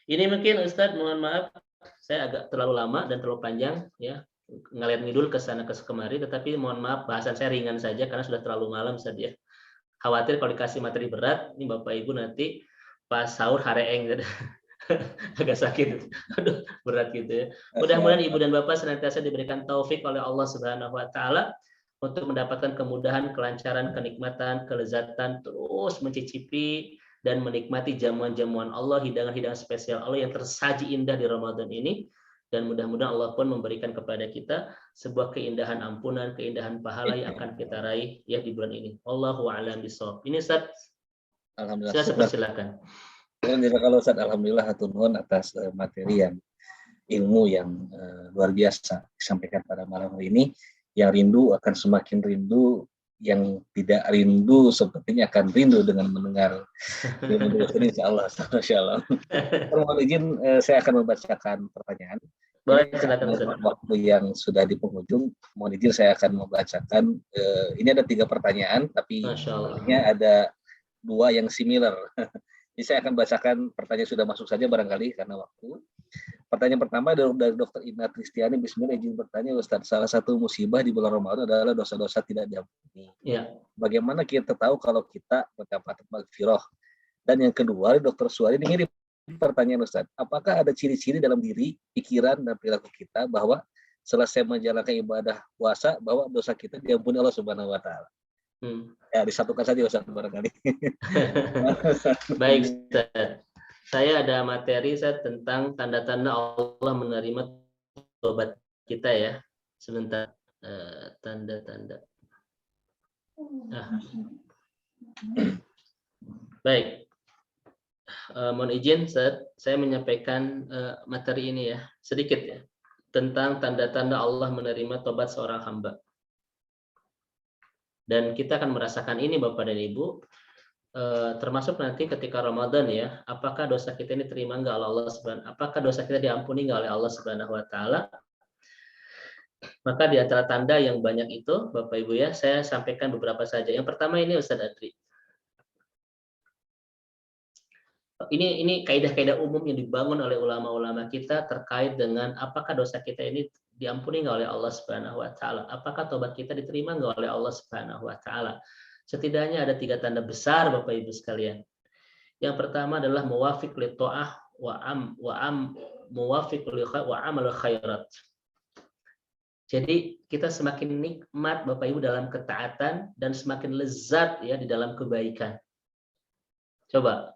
Ini mungkin Ustadz, mohon maaf, saya agak terlalu lama dan terlalu panjang ya, ngeliat ngidul ke sana ke kemari, tetapi mohon maaf bahasan saya ringan saja karena sudah terlalu malam Ustadz ya. Khawatir kalau dikasih materi berat, ini Bapak Ibu nanti pas sahur hareeng gitu. Agak sakit. Aduh, berat gitu ya. Mudah-mudahan Ibu dan Bapak senantiasa diberikan taufik oleh Allah Subhanahu wa taala untuk mendapatkan kemudahan, kelancaran, kenikmatan, kelezatan, terus mencicipi dan menikmati jamuan-jamuan Allah, hidangan-hidangan spesial Allah yang tersaji indah di Ramadan ini. Dan mudah-mudahan Allah pun memberikan kepada kita sebuah keindahan ampunan, keindahan pahala yang akan kita raih ya di bulan ini. Wallahu a'lam bishawab. Ini Ustaz. Alhamdulillah. Saya persilakan. Kalau Ustaz, alhamdulillah hatur nuhun atas materi yang ilmu yang luar biasa disampaikan pada malam hari ini. Yang rindu akan semakin rindu, yang tidak rindu sepertinya akan rindu dengan mendengar ilmu ini, insyaallah. Insyaallah. Mohon izin, saya akan membacakan pertanyaan. Boleh, silakan. Waktu yang sudah di penghujung, mohon izin saya akan membacakan. Ini ada 3 pertanyaan, tapi ada 2 yang similar. Jadi saya akan bacakan pertanyaan sudah masuk saja barangkali karena waktu. Pertanyaan pertama dari Dr. Ina Tristiani. Bismillah, izin bertanya Ustaz, salah satu musibah di bulan Ramadan adalah dosa-dosa tidak diampuni. Ya. Bagaimana kita tahu kalau kita mendapat maghfirah? Dan yang kedua, Dr. Suwari, ini mirip pertanyaan Ustaz. Apakah ada ciri-ciri dalam diri, pikiran, dan perilaku kita bahwa selesai menjalankan ibadah puasa, bahwa dosa kita diampuni Allah Subhanahu wa taala? Ya, disatukan saja Ustaz barangkali. Baik Ustaz. Saya ada materi Ustaz tentang tanda-tanda Allah menerima tobat kita ya. Sebentar, tanda-tanda. Baik. Mohon izin Ustaz, saya menyampaikan materi ini ya, sedikit ya, tentang tanda-tanda Allah menerima tobat seorang hamba. Dan kita akan merasakan ini Bapak dan Ibu, termasuk nanti ketika Ramadan ya, apakah dosa kita ini terima enggak oleh Allah Subhanahu, apakah dosa kita diampuni enggak oleh Allah Subhanahu wa taala. Maka di antara tanda yang banyak itu Bapak Ibu ya, saya sampaikan beberapa saja. Yang pertama ini Ustaz Adri. Ini kaidah-kaidah umum yang dibangun oleh ulama-ulama kita terkait dengan apakah dosa kita ini diampuni enggak oleh Allah Subhanahu wa taala, apakah tobat kita diterima enggak oleh Allah Subhanahu wa taala. Setidaknya ada 3 tanda besar Bapak Ibu sekalian. Yang pertama adalah muwafiq li ta'ah muwafiq li wa amal khairat. Jadi kita semakin nikmat Bapak Ibu dalam ketaatan dan semakin lezat ya di dalam kebaikan. Coba,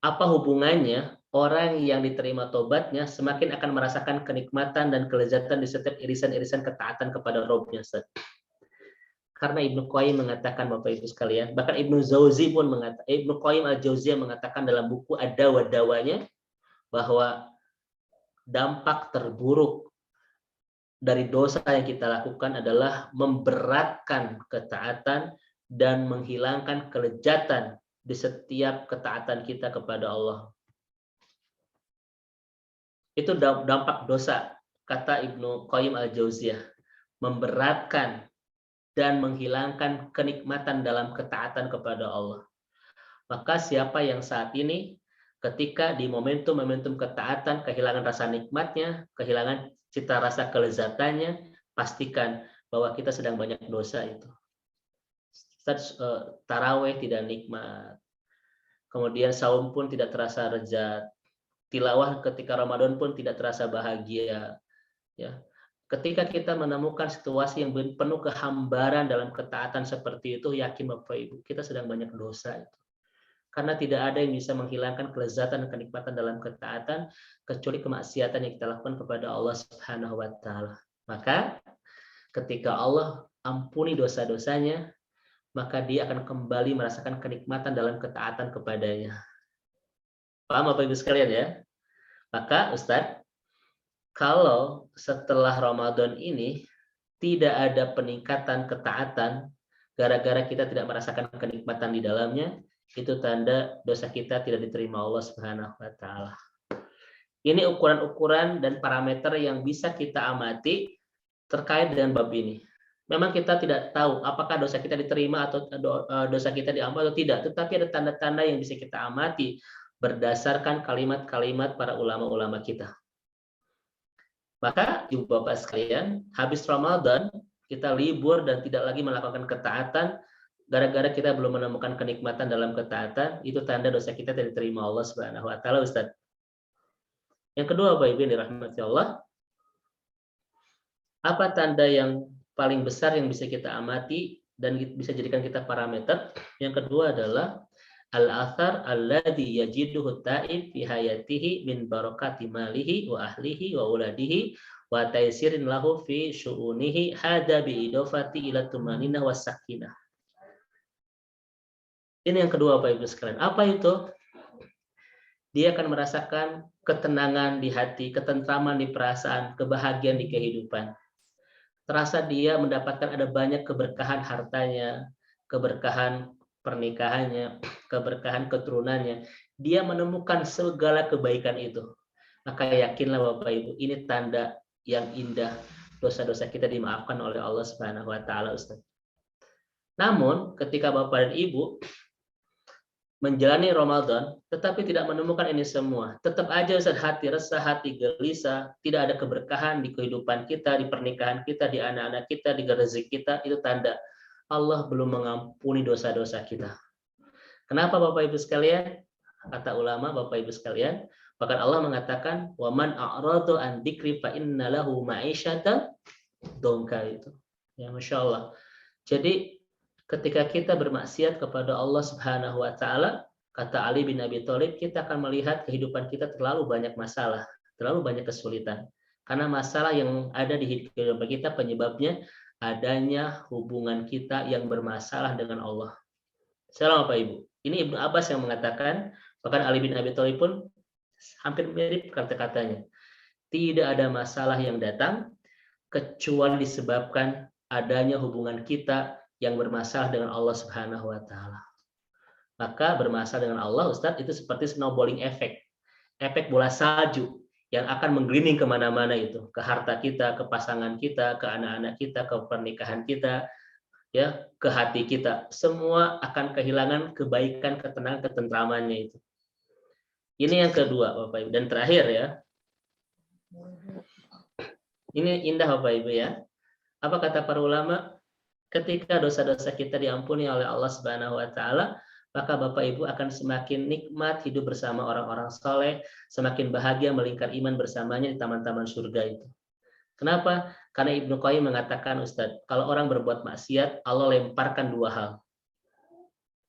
apa hubungannya orang yang diterima tobatnya semakin akan merasakan kenikmatan dan kelezatan di setiap irisan-irisan ketaatan kepada Rabb-nya. Karena Ibnu Qayyim mengatakan Bapak Ibu sekalian, bahkan Ibnu Jauzi pun mengatakan, Ibnu Qayyim al-Jauziyah mengatakan dalam buku Ad-Dawa-Dawanya bahwa dampak terburuk dari dosa yang kita lakukan adalah memberatkan ketaatan dan menghilangkan kelezatan di setiap ketaatan kita kepada Allah. Itu dampak dosa, kata Ibnu Qayyim al-Jauziyah, memberatkan dan menghilangkan kenikmatan dalam ketaatan kepada Allah. Maka siapa yang saat ini ketika di momentum-momentum ketaatan kehilangan rasa nikmatnya, kehilangan cita rasa kelezatannya, pastikan bahwa kita sedang banyak dosa itu. Taraweh tidak nikmat, kemudian saum pun tidak terasa lezat, tilawah ketika Ramadan pun tidak terasa bahagia. Ya, ketika kita menemukan situasi yang penuh kehambaran dalam ketaatan seperti itu, yakin Bapak Ibu, kita sedang banyak dosa itu. Karena tidak ada yang bisa menghilangkan kelezatan dan kenikmatan dalam ketaatan kecuali kemaksiatan yang kita lakukan kepada Allah Subhanahu wa taala. Maka ketika Allah ampuni dosa-dosanya, maka dia akan kembali merasakan kenikmatan dalam ketaatan kepadanya. Paham Bapak Ibu sekalian ya? Maka Ustadz, kalau setelah Ramadan ini tidak ada peningkatan ketaatan gara-gara kita tidak merasakan kenikmatan di dalamnya, itu tanda dosa kita tidak diterima Allah Subhanahu wa taala. Ini ukuran-ukuran dan parameter yang bisa kita amati terkait dengan bab ini. Memang kita tidak tahu apakah dosa kita diterima atau dosa kita diampuni atau tidak, tetapi ada tanda-tanda yang bisa kita amati berdasarkan kalimat-kalimat para ulama-ulama kita. Maka Ibu Bapak sekalian, habis Ramadan kita libur dan tidak lagi melakukan ketaatan gara-gara kita belum menemukan kenikmatan dalam ketaatan, itu tanda dosa kita tidak diterima Allah Subhanahu wa taala, Ustaz. Yang kedua, Bapak Ibu yang dirahmati Allah, apa tanda yang paling besar yang bisa kita amati dan bisa jadikan kita parameter? Yang kedua adalah al-athar alladhi yajiduhu ta'ib fi hayatihi min barakati malihi wa ahlihi wa uladihi wa taisirin lahu fi syu'unihi hada bi idofati ila tumaninah was sakinah. Ini yang kedua Bapak Ibu sekalian. Apa itu? Dia akan merasakan ketenangan di hati, ketentraman di perasaan, kebahagiaan di kehidupan. Terasa dia mendapatkan ada banyak keberkahan hartanya, keberkahan pernikahannya, keberkahan keturunannya. Dia menemukan segala kebaikan itu. Maka yakinlah Bapak Ibu, ini tanda yang indah. Dosa-dosa kita dimaafkan oleh Allah Subhanahu wa taala, Ustaz. Namun, ketika Bapak dan Ibu menjalani Ramadan, tetapi tidak menemukan ini semua. Tetap aja Ustaz, hati resah, hati gelisah, tidak ada keberkahan di kehidupan kita, di pernikahan kita, di anak-anak kita, di rezeki kita, itu tanda Allah belum mengampuni dosa-dosa kita. Kenapa Bapak Ibu sekalian? Kata ulama Bapak Ibu sekalian, bahkan Allah mengatakan, "Wa man a'radu an dzikri fa inna lahu ma'isyatan dongka" itu. Ya, Masya Allah. Jadi ketika kita bermaksiat kepada Allah Subhanahu wa taala, kata Ali bin Abi Thalib, kita akan melihat kehidupan kita terlalu banyak masalah, terlalu banyak kesulitan. Karena masalah yang ada di kehidupan kita penyebabnya adanya hubungan kita yang bermasalah dengan Allah. Salam Bapak Ibu. Ini Ibnu Abbas yang mengatakan, bahkan Ali bin Abi Thalib pun hampir mirip kata-katanya. Tidak ada masalah yang datang kecuali disebabkan adanya hubungan kita yang bermasalah dengan Allah Subhanahu wa taala. Maka bermasalah dengan Allah, Ustadz, itu seperti snowballing effect. Efek bola salju yang akan menggelinding kemana-mana itu. Ke harta kita, ke pasangan kita, ke anak-anak kita, ke pernikahan kita, ya, ke hati kita. Semua akan kehilangan kebaikan, ketenangan, ketentramannya itu. Ini yang kedua, Bapak Ibu. Dan terakhir ya. Ini indah Bapak Ibu ya. Apa kata para ulama? Ketika dosa-dosa kita diampuni oleh Allah Subhanahu wa taala, maka Bapak Ibu akan semakin nikmat hidup bersama orang-orang soleh, semakin bahagia melingkar iman bersamanya di taman-taman surga itu. Kenapa? Karena Ibnu Qayyim mengatakan, Ustadz, kalau orang berbuat maksiat, Allah lemparkan dua hal.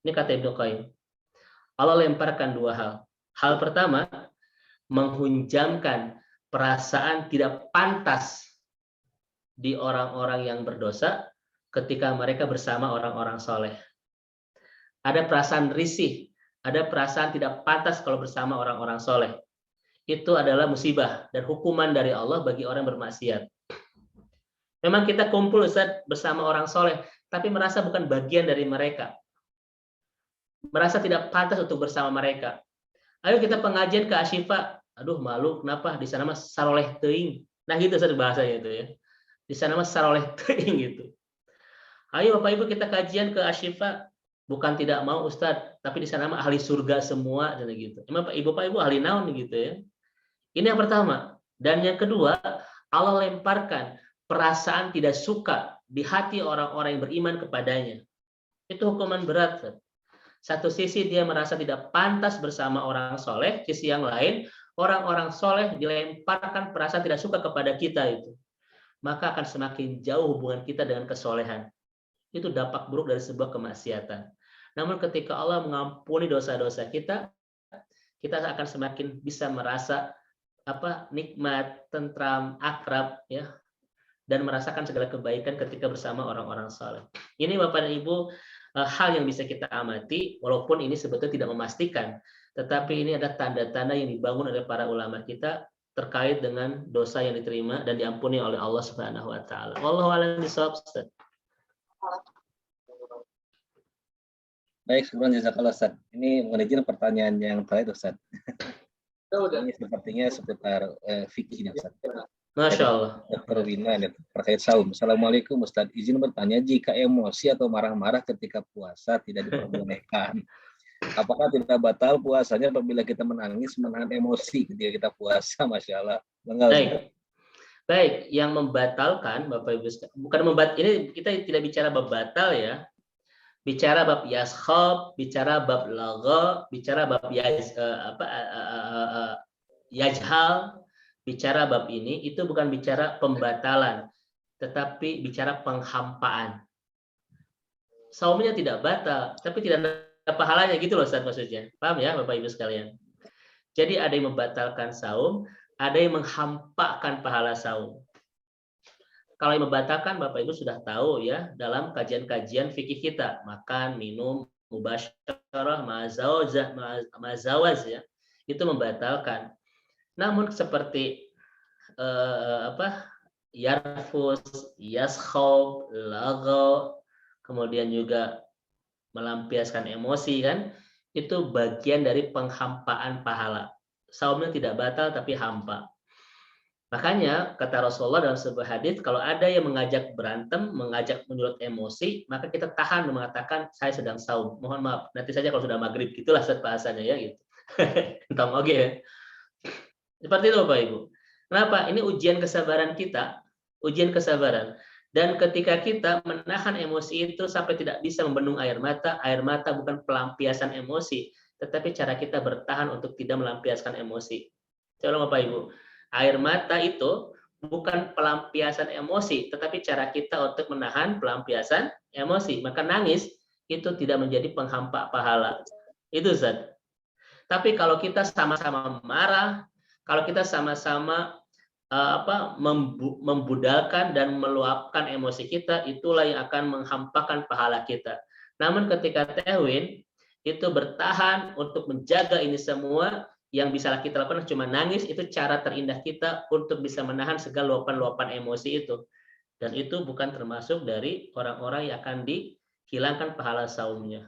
Ini kata Ibnu Qayyim. Allah lemparkan dua hal. Hal pertama, menghunjamkan perasaan tidak pantas di orang-orang yang berdosa ketika mereka bersama orang-orang soleh. Ada perasaan risih, ada perasaan tidak pantas kalau bersama orang-orang soleh. Itu adalah musibah dan hukuman dari Allah bagi orang bermaksiat. Memang kita kumpul Ustaz bersama orang soleh, tapi merasa bukan bagian dari mereka. Merasa tidak pantas untuk bersama mereka. Ayo kita pengajian ke Asyifa. Aduh malu, kenapa? Di sana mah saroleh teuing. Nah gitu Ustaz bahasanya itu ya. Di sana mah saroleh teuing gitu. Ayo Bapak Ibu kita kajian ke Asyifa. Bukan tidak mau Ustadz, tapi di sana mah ahli surga semua dan gitu. Emang Pak Ibu ahli naon gitu ya. Ini yang pertama. Dan yang kedua, Allah lemparkan perasaan tidak suka di hati orang-orang yang beriman kepadanya. Itu hukuman berat. Ustadz. Satu sisi dia merasa tidak pantas bersama orang soleh, sisi yang lain orang-orang soleh dilemparkan perasaan tidak suka kepada kita itu. Maka akan semakin jauh hubungan kita dengan kesolehan. Itu dampak buruk dari sebuah kemaksiatan. Namun ketika Allah mengampuni dosa-dosa kita, kita akan semakin bisa merasa nikmat, tentram, akrab ya, dan merasakan segala kebaikan ketika bersama orang-orang saleh. Ini Bapak dan Ibu hal yang bisa kita amati, walaupun ini sebetulnya tidak memastikan, tetapi ini ada tanda-tanda yang dibangun oleh para ulama kita terkait dengan dosa yang diterima dan diampuni oleh Allah Subhanahu wa taala. Wallahu a'lam bishawab. Baik, sebenarnya jazakallah Ustaz. Ini mengenai pertanyaan yang terakhir Ustaz. Ini sepertinya seputar fikih Ustaz. Masya Allah. Dr. Wina terkait saum. Assalamualaikum Ustaz. Izin bertanya, jika emosi atau marah-marah ketika puasa tidak diperbolehkan, apakah tidak batal puasanya apabila kita menangis menahan emosi ketika kita puasa? Masya Allah. Baik, yang membatalkan Bapak Ibu, bukan ini kita tidak bicara bab batal ya. Bicara bab yaskhab, bicara bab lagha, bicara bab yajhal, bicara bab ini itu bukan bicara pembatalan, tetapi bicara penghampaan. Saumnya tidak batal, tapi tidak ada pahalanya gitu loh Ustaz maksudnya. Paham ya Bapak Ibu sekalian? Jadi ada yang membatalkan saum, ada yang menghampakan pahala saum. Kalau yang membatalkan Bapak Ibu sudah tahu ya dalam kajian-kajian fikih kita, makan, minum, mubasyarah, mazawaz ya, itu membatalkan. Namun seperti yarfus, yaskhab, lagha, kemudian juga melampiaskan emosi kan, itu bagian dari penghampaan pahala. Saumnya tidak batal tapi hampa. Makanya kata Rasulullah dalam sebuah hadis, kalau ada yang mengajak berantem, mengajak menyulut emosi, maka kita tahan dan mengatakan saya sedang saum. Mohon maaf, nanti saja kalau sudah maghrib, gitulah bahasanya ya gitu. Entah oke ya. Seperti itu Bapak Ibu. Kenapa? Ini ujian kesabaran kita, ujian kesabaran. Dan ketika kita menahan emosi itu sampai tidak bisa membendung air mata bukan pelampiasan emosi, tetapi cara kita bertahan untuk tidak melampiaskan emosi. Coba Bapak Ibu. Air mata itu bukan pelampiasan emosi, tetapi cara kita untuk menahan pelampiasan emosi. Maka nangis itu tidak menjadi penghampa pahala. Itu Ustaz. Tapi kalau kita sama-sama marah, kalau kita sama-sama membudalkan dan meluapkan emosi kita, itulah yang akan menghampakan pahala kita. Namun ketika tahwin itu bertahan untuk menjaga ini semua, yang bisa kita lakukan cuma nangis, itu cara terindah kita untuk bisa menahan segala luapan-luapan emosi itu. Dan itu bukan termasuk dari orang-orang yang akan dihilangkan pahala saumnya.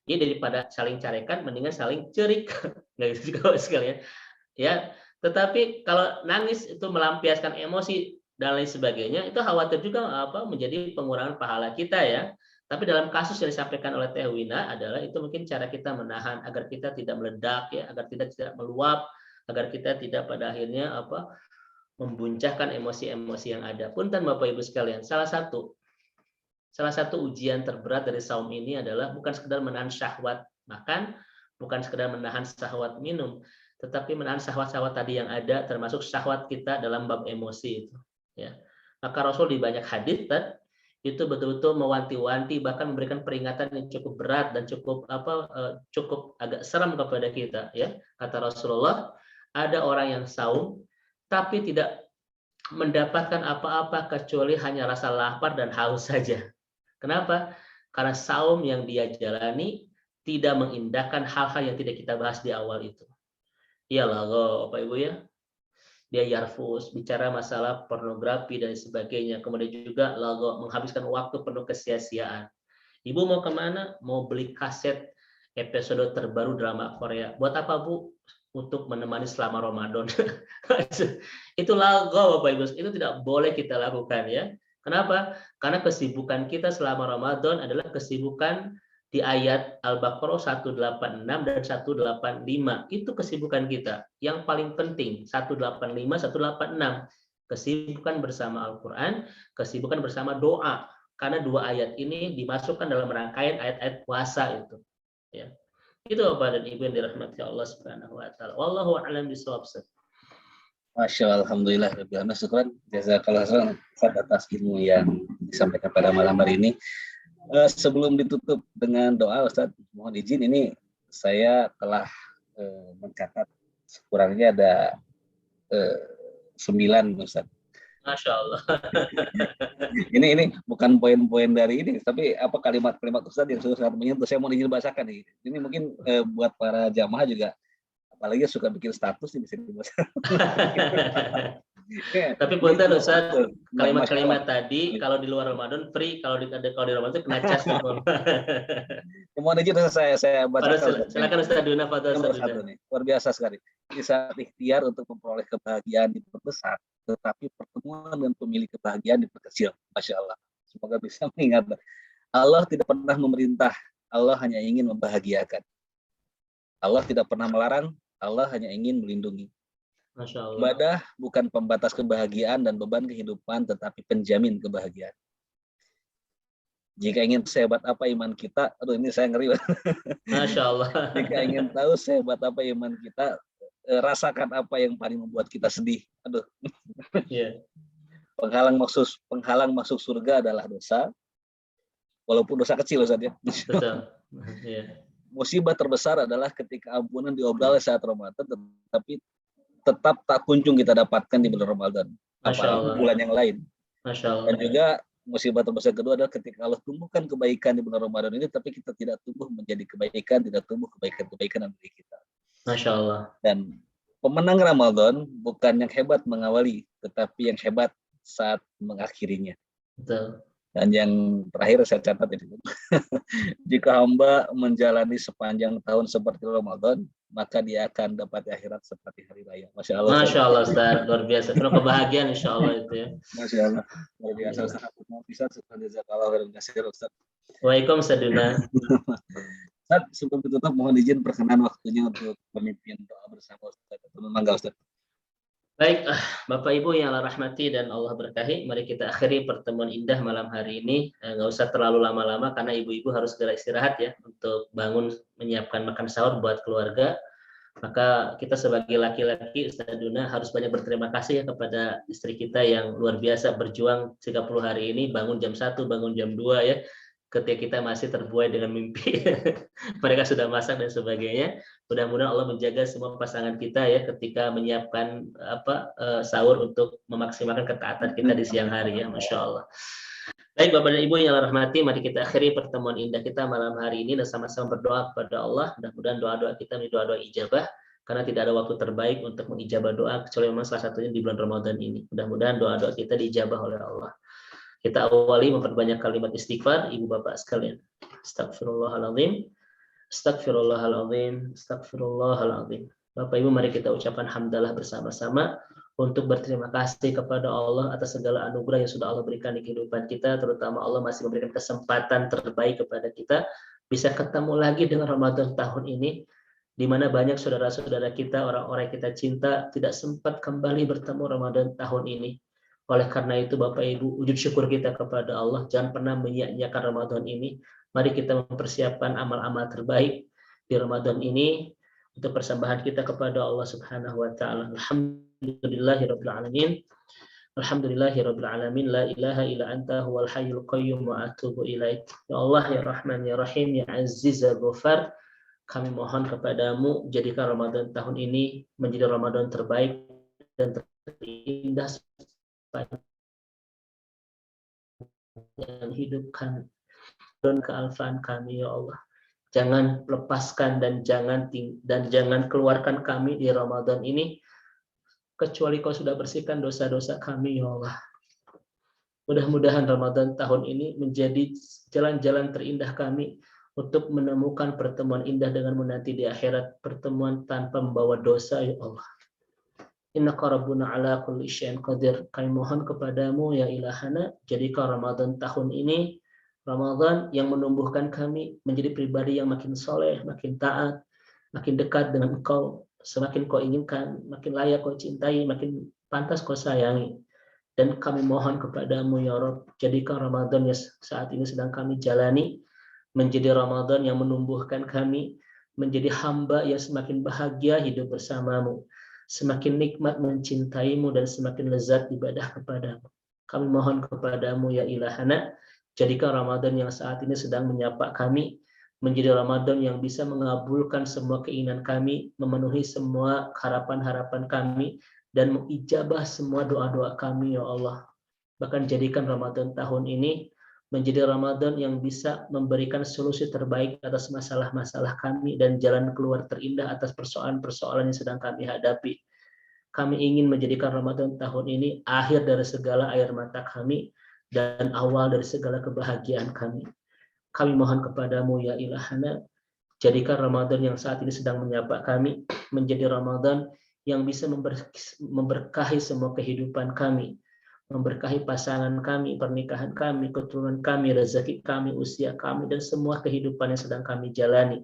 Jadi daripada saling carekan, mendingan saling cerik. Nggak gitu juga sekalian. Ya, tetapi kalau nangis itu melampiaskan emosi dan lain sebagainya, itu khawatir juga menjadi pengurangan pahala kita ya. Tapi dalam kasus yang disampaikan oleh Teh Wina adalah itu mungkin cara kita menahan agar kita tidak meledak ya, agar kita tidak meluap, agar kita tidak pada akhirnya membuncahkan emosi-emosi yang ada. Punten Bapak Ibu sekalian, salah satu ujian terberat dari saum ini adalah bukan sekedar menahan syahwat makan, bukan sekedar menahan syahwat minum, tetapi menahan syahwat-syahwat tadi yang ada, termasuk syahwat kita dalam bab emosi itu. Ya. Maka Rasul di banyak hadits itu betul-betul mewanti-wanti, bahkan memberikan peringatan yang cukup berat dan cukup agak seram kepada kita. Ya, kata Rasulullah, ada orang yang saum tapi tidak mendapatkan apa-apa kecuali hanya rasa lapar dan haus saja. Kenapa? Karena saum yang dia jalani tidak mengindahkan hal-hal yang tidak kita bahas di awal itu. Iyalah, Bapak Ibu ya. Dia yarfus, bicara masalah pornografi dan sebagainya. Kemudian juga lagu menghabiskan waktu penuh kesia-siaan. Ibu mau kemana? Mau beli kaset episode terbaru drama Korea. Buat apa Bu? Untuk menemani selama Ramadan. Itu lagu Bapak Ibu. Itu tidak boleh kita lakukan ya. Kenapa? Karena kesibukan kita selama Ramadan adalah kesibukan di ayat Al-Baqarah 186 dan 185. Itu kesibukan kita. Yang paling penting 185, 186. Kesibukan bersama Al-Qur'an, kesibukan bersama doa. Karena dua ayat ini dimasukkan dalam rangkaian ayat-ayat puasa itu. Ya. Itu Bapak dan Ibu yang dirahmati Allah Subhanahu wa taala. Wallahu a'lam bishawab. Masya Allah, alhamdulillah, syukran, jazakallah khairan atas ilmu yang disampaikan pada malam hari ini. Sebelum ditutup dengan doa, Ustadz, mohon izin, ini saya telah mencatat sekurangnya ada 9, Ustadz. Masya Allah. Ini bukan poin-poin dari ini, tapi apa kalimat-kalimat Ustadz yang sangat menyentuh. Saya mau izin bahasakan nih. Ini mungkin buat para jamaah juga, apalagi suka bikin status nih, bisa dibaca. Tapi punten Ustaz, kalimat-kalimat tadi kalau di luar Ramadan free, kalau di Ramadan kena cas. Mohon izin saya bacakan. Silakan Ustaz Duna, Fadhil Ustaz Duna. Luar biasa sekali. Di saat ikhtiar untuk memperoleh kebahagiaan diperbesar, tetapi pertemuan dengan pemilik kebahagiaan diperkecil. Masya Allah. Semoga bisa mengingat. Allah tidak pernah memerintah, Allah hanya ingin membahagiakan. Allah tidak pernah melarang, Allah hanya ingin melindungi. Masya Allah. Ibadah bukan pembatas kebahagiaan dan beban kehidupan, tetapi penjamin kebahagiaan. Jika ingin sehebat apa iman kita, aduh ini saya ngeri. Masya Allah. Jika ingin tahu sehebat apa iman kita, rasakan apa yang paling membuat kita sedih. Aduh. Yeah. Penghalang masuk surga adalah dosa, walaupun dosa kecil, Ustaz ya. Betul. Yeah. Musibah terbesar adalah ketika ampunan diobrol saat Ramadan, tetapi tetap tak kunjung kita dapatkan di bulan Ramadan, apalagi bulan yang lain. Masya Allah. Dan juga musibah terbesar kedua adalah ketika Allah tumbuhkan kebaikan di bulan Ramadan ini, tapi kita tidak tumbuh menjadi kebaikan, tidak tumbuh kebaikan-kebaikan dalam diri kita. Masya Allah. Dan pemenang Ramadan bukan yang hebat mengawali, tetapi yang hebat saat mengakhirinya. Betul. Dan yang terakhir saya catat ini, jika hamba menjalani sepanjang tahun seperti Ramadan, maka dia akan dapat akhirat seperti hari raya. Masya Allah. Masya Allah, Ustaz, luar biasa. Penuh kebahagiaan, Insya Allah itu ya. Masya Allah, luar biasa. Ustaz, mau bisa jazakallahu khairan katsir, Ustaz. Waalaikumsalam. Ustaz, sebelum ditutup, mohon izin perkenan waktunya untuk memimpin doa bersama Ustaz. Mangga, Ustaz. Baik, Bapak Ibu yang Allah rahmati dan Allah berkahi, mari kita akhiri pertemuan indah malam hari ini. Nggak usah terlalu lama-lama karena ibu-ibu harus segera istirahat ya untuk bangun menyiapkan makan sahur buat keluarga. Maka kita sebagai laki-laki, Ustaz Duna, harus banyak berterima kasih ya kepada istri kita yang luar biasa berjuang 30 hari ini, bangun jam 1, bangun jam 2 ya. Ketika kita masih terbuai dengan mimpi, mereka sudah masak dan sebagainya. Mudah-mudahan Allah menjaga semua pasangan kita ya ketika menyiapkan sahur untuk memaksimalkan ketaatan kita di siang hari ya, Masya Allah. Baik Bapak dan Ibu yang Allah rahmati, mari kita akhiri pertemuan indah kita malam hari ini dan sama-sama berdoa kepada Allah. Mudah-mudahan doa-doa kita menjadi doa-doa ijabah, karena tidak ada waktu terbaik untuk mengijabah doa kecuali memang salah satunya di bulan Ramadan ini. Mudah-mudahan doa-doa kita diijabah oleh Allah. Kita awali memperbanyak kalimat istighfar, ibu bapak sekalian. Astagfirullahaladzim, astagfirullahaladzim, astagfirullahaladzim. Bapak ibu, mari kita ucapkan hamdalah bersama-sama untuk berterima kasih kepada Allah atas segala anugerah yang sudah Allah berikan di kehidupan kita, terutama Allah masih memberikan kesempatan terbaik kepada kita bisa ketemu lagi dengan Ramadan tahun ini, di mana banyak saudara-saudara kita, orang-orang yang kita cinta tidak sempat kembali bertemu Ramadan tahun ini. Oleh karena itu Bapak Ibu, wujud syukur kita kepada Allah, jangan pernah menyia-nyiakan Ramadan ini. Mari kita mempersiapkan amal-amal terbaik di Ramadan ini untuk persembahan kita kepada Allah Subhanahu wa taala. Alhamdulillahirabbil alamin. Alhamdulillahirabbil alamin, la ilaha illa anta huwal hayyul qayyum wa atubu ilaik. Ya Allah ya Rahman ya Rahim ya Aziz ya Ghafar, kami mohon kepadamu jadikan Ramadan tahun ini menjadi Ramadan terbaik dan terindah yang hidupkan dan kealfaan kami ya Allah. Jangan lepaskan dan jangan keluarkan kami di Ramadan ini kecuali Kau sudah bersihkan dosa-dosa kami ya Allah. Mudah-mudahan Ramadan tahun ini menjadi jalan-jalan terindah kami untuk menemukan pertemuan indah denganmu nanti di akhirat, pertemuan tanpa membawa dosa ya Allah. Innaka rabbuna ala kulli syai'in qadir. Kami mohon kepadamu ya ilahana, jadikan Ramadan tahun ini Ramadan yang menumbuhkan kami menjadi pribadi yang makin soleh, makin taat, makin dekat dengan Engkau, semakin Kau inginkan, makin layak Kau cintai, makin pantas Kau sayangi. Dan kami mohon kepadamu ya Rabb, jadikan Ramadan yang saat ini sedang kami jalani menjadi Ramadan yang menumbuhkan kami menjadi hamba yang semakin bahagia hidup bersamamu, semakin nikmat mencintaimu dan semakin lezat ibadah kepadamu. Kami mohon kepadamu ya ilahana, jadikan Ramadan yang saat ini sedang menyapa kami menjadi Ramadan yang bisa mengabulkan semua keinginan kami, memenuhi semua harapan-harapan kami, dan mengijabah semua doa-doa kami ya Allah. Bahkan jadikan Ramadan tahun ini menjadi Ramadan yang bisa memberikan solusi terbaik atas masalah-masalah kami dan jalan keluar terindah atas persoalan-persoalan yang sedang kami hadapi. Kami ingin menjadikan Ramadan tahun ini akhir dari segala air mata kami dan awal dari segala kebahagiaan kami. Kami mohon kepadamu ya ilahana, jadikan Ramadan yang saat ini sedang menyapa kami menjadi Ramadan yang bisa memberkahi semua kehidupan kami, memberkahi pasangan kami, pernikahan kami, keturunan kami, rezeki kami, usia kami, dan semua kehidupan yang sedang kami jalani.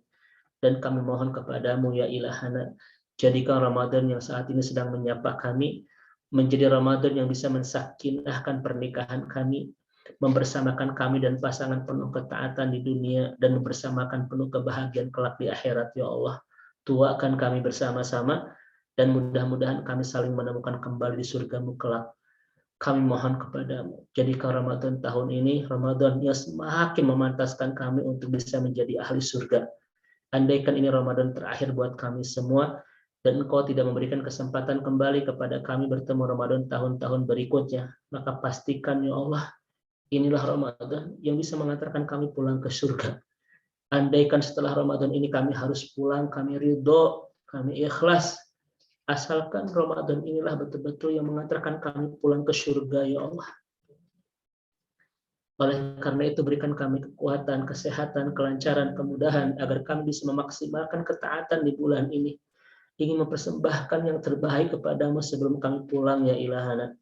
Dan kami mohon kepadamu ya ilahana, jadikan Ramadan yang saat ini sedang menyapa kami menjadi Ramadan yang bisa mensakinahkan pernikahan kami, membersamakan kami dan pasangan penuh ketaatan di dunia dan membersamakan penuh kebahagiaan kelak di akhirat ya Allah. Tuakan kami bersama-sama dan mudah-mudahan kami saling menemukan kembali di surgamu kelak. Kami mohon kepadamu, jadikan Ramadan tahun ini Ramadan yang semakin memantaskan kami untuk bisa menjadi ahli surga. Andaikan ini Ramadan terakhir buat kami semua, dan Engkau tidak memberikan kesempatan kembali kepada kami bertemu Ramadan tahun-tahun berikutnya, maka pastikan ya Allah, inilah Ramadan yang bisa mengantarkan kami pulang ke surga. Andaikan setelah Ramadan ini kami harus pulang, kami ridho, kami ikhlas, asalkan Ramadan inilah betul-betul yang mengantarkan kami pulang ke surga ya Allah. Oleh karena itu berikan kami kekuatan, kesehatan, kelancaran, kemudahan agar kami bisa memaksimalkan ketaatan di bulan ini. Ingin mempersembahkan yang terbaik kepadamu sebelum kami pulang ya ilahana.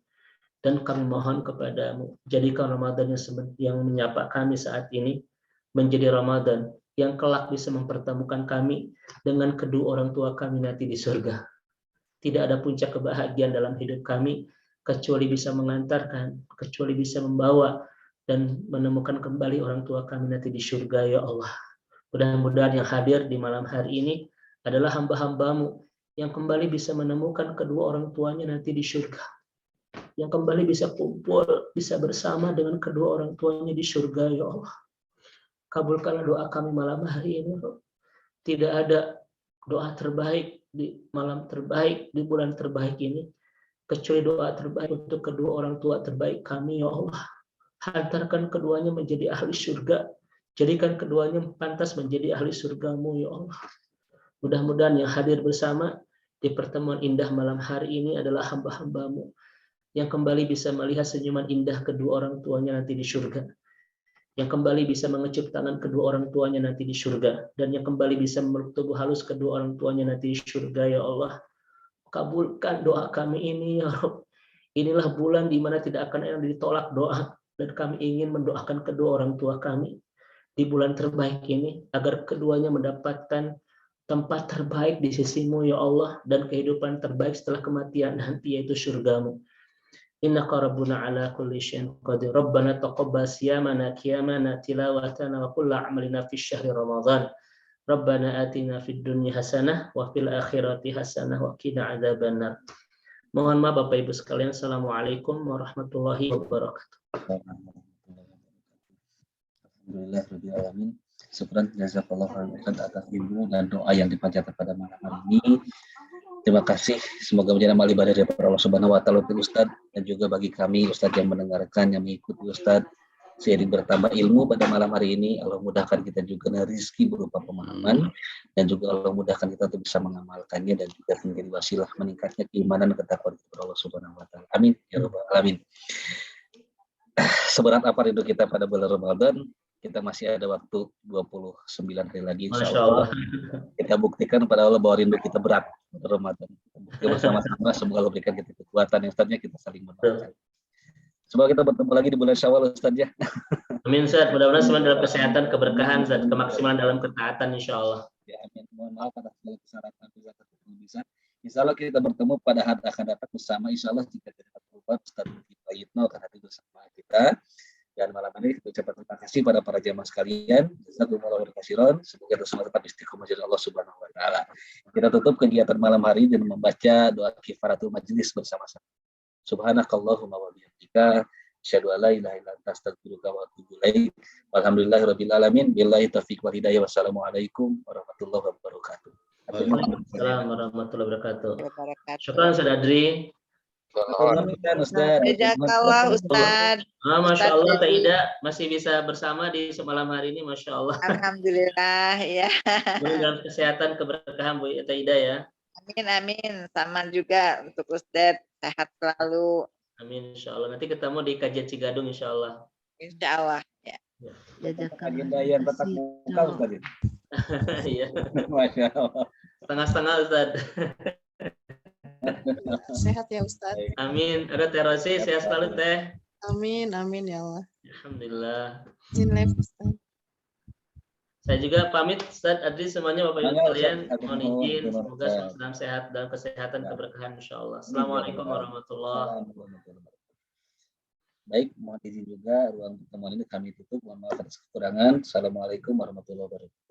Dan kami mohon kepadamu, jadikan Ramadan yang menyapa kami saat ini menjadi Ramadan yang kelak bisa mempertemukan kami dengan kedua orang tua kami nanti di surga. Tidak ada puncak kebahagiaan dalam hidup kami kecuali bisa mengantarkan, kecuali bisa membawa dan menemukan kembali orang tua kami nanti di surga ya Allah. Mudah-mudahan yang hadir di malam hari ini adalah hamba-hambamu yang kembali bisa menemukan kedua orang tuanya nanti di surga, yang kembali bisa kumpul, bisa bersama dengan kedua orang tuanya di surga ya Allah. Kabulkanlah doa kami malam hari ini. Tidak ada doa terbaik di malam terbaik, di bulan terbaik ini, kecuali doa terbaik untuk kedua orang tua terbaik kami ya Allah. Hantarkan keduanya menjadi ahli surga, jadikan keduanya pantas menjadi ahli surgamu ya Allah. Mudah-mudahan yang hadir bersama di pertemuan indah malam hari ini adalah hamba-hambamu yang kembali bisa melihat senyuman indah kedua orang tuanya nanti di surga, yang kembali bisa mengecup tangan kedua orang tuanya nanti di surga, dan yang kembali bisa memeluk tubuh halus kedua orang tuanya nanti di surga ya Allah. Kabulkan doa kami ini ya Rabb. Inilah bulan di mana tidak akan ada ditolak doa, dan kami ingin mendoakan kedua orang tua kami di bulan terbaik ini agar keduanya mendapatkan tempat terbaik di sisimu ya Allah, dan kehidupan terbaik setelah kematian nanti yaitu surgamu. Innaka rabbuna ala kulli syai'in qadir. Rabbana taqabbal siyamana qiyamana tilawatana wa kullu amalina fi syahri Ramadan. Rabbana atina fid dunya hasanah wa fil akhirati hasanah wa qina adzabannar. Mohon maaf Bapak Ibu sekalian. Assalamualaikum warahmatullahi wabarakatuh. Alhamdulillahirrahmanirrahim. Syukran jazakallahu khairan atas ilmu dan doa yang dipanjatkan pada malam hari ini. Terima kasih. Semoga menjadi amal ibadah dari Allah Subhanahu wa taala untuk Ustaz, dan juga bagi kami Ustaz yang mendengarkan, yang mengikuti Ustaz. Seiring bertambah ilmu pada malam hari ini, Allah mudahkan kita juga rezeki berupa pemahaman, dan juga Allah mudahkan kita untuk bisa mengamalkannya dan juga menjadi wasilah meningkatnya keimanan dan ketakwaan kepada Allah Subhanahu wa taala. Amin ya rabbal alamin. Seberat apa rindu kita pada bulan Ramadan, kita masih ada waktu 29 hari lagi insyaallah. Kita buktikan pada Allah bahwa rindu kita berat pada Ramadan. Kita bersama-sama, semoga Allah berikan kita kekuatan yang Ustaznya, kita saling mendoakan. Semoga kita bertemu lagi di bulan Syawal Ustaz ya. Amin Ustaz, mudah-mudahan semua dalam kesehatan, keberkahan, Ustaz, kemaksimalan dalam ketaatan insya Allah. Ya, amin. Mohon maaf atas segala kesalahan juga bisa. Insya Allah kita bertemu pada hari akan datang bersama. Insya Allah jika tidak berubah, Ustaz kita Yitno akan hadir bersama kita. Dan malam ini kita ucapkan terima kasih pada para jamaah sekalian. Jazakumullahu khairan. Semoga kita semua tetap istiqomah dari Allah Subhanahu wa taala. Kita tutup kegiatan malam hari dengan membaca doa kifaratul majelis bersama-sama. Subhanakallahumma wa bihamdika asyhadu an la ilaha illa anta astaghfiruka wa atubu ilaik. Walhamdulillahirabbil alamin. Billahi taufiq wal hidayah. Wassalamualaikum warahmatullahi wabarakatuh. Waalaikumsalam warahmatullahi wabarakatuh. Syukran Ustaz Adri. Jazakallah Ustaz. Masya Allah, Teh Ida masih bisa bersama di semalam hari ini, Masya Allah. Alhamdulillah ya. Dalam kesehatan, keberkahan Bu Teh Ida ya. Amin amin. Sama juga untuk Ustaz, sehat selalu. Amin Insya Allah. Nanti ketemu di kajian Cigadung Insya Allah. Insya Allah ya. Agenda yang tetap muka Ustaz. Iya. Masya Allah. Setengah-setengah Ustaz. Sehat ya Ustaz. Amin. Ada Teh Rosi, sehat selalu Teh. Amin, amin ya Allah. Alhamdulillah. Izin live Ustaz. Saya juga pamit Ustaz Adri semuanya Bapak Ibu Halo, sekalian. Ustaz. Mohon izin, Terima semoga kasih. dalam sehat dan kesehatan keberkahan insyaallah. Assalamualaikum warahmatullahi wabarakatuh. Baik, mohon izin juga ruang pertemuan ini kami tutup. Mohon maaf atas kekurangan. Assalamualaikum warahmatullahi wabarakatuh.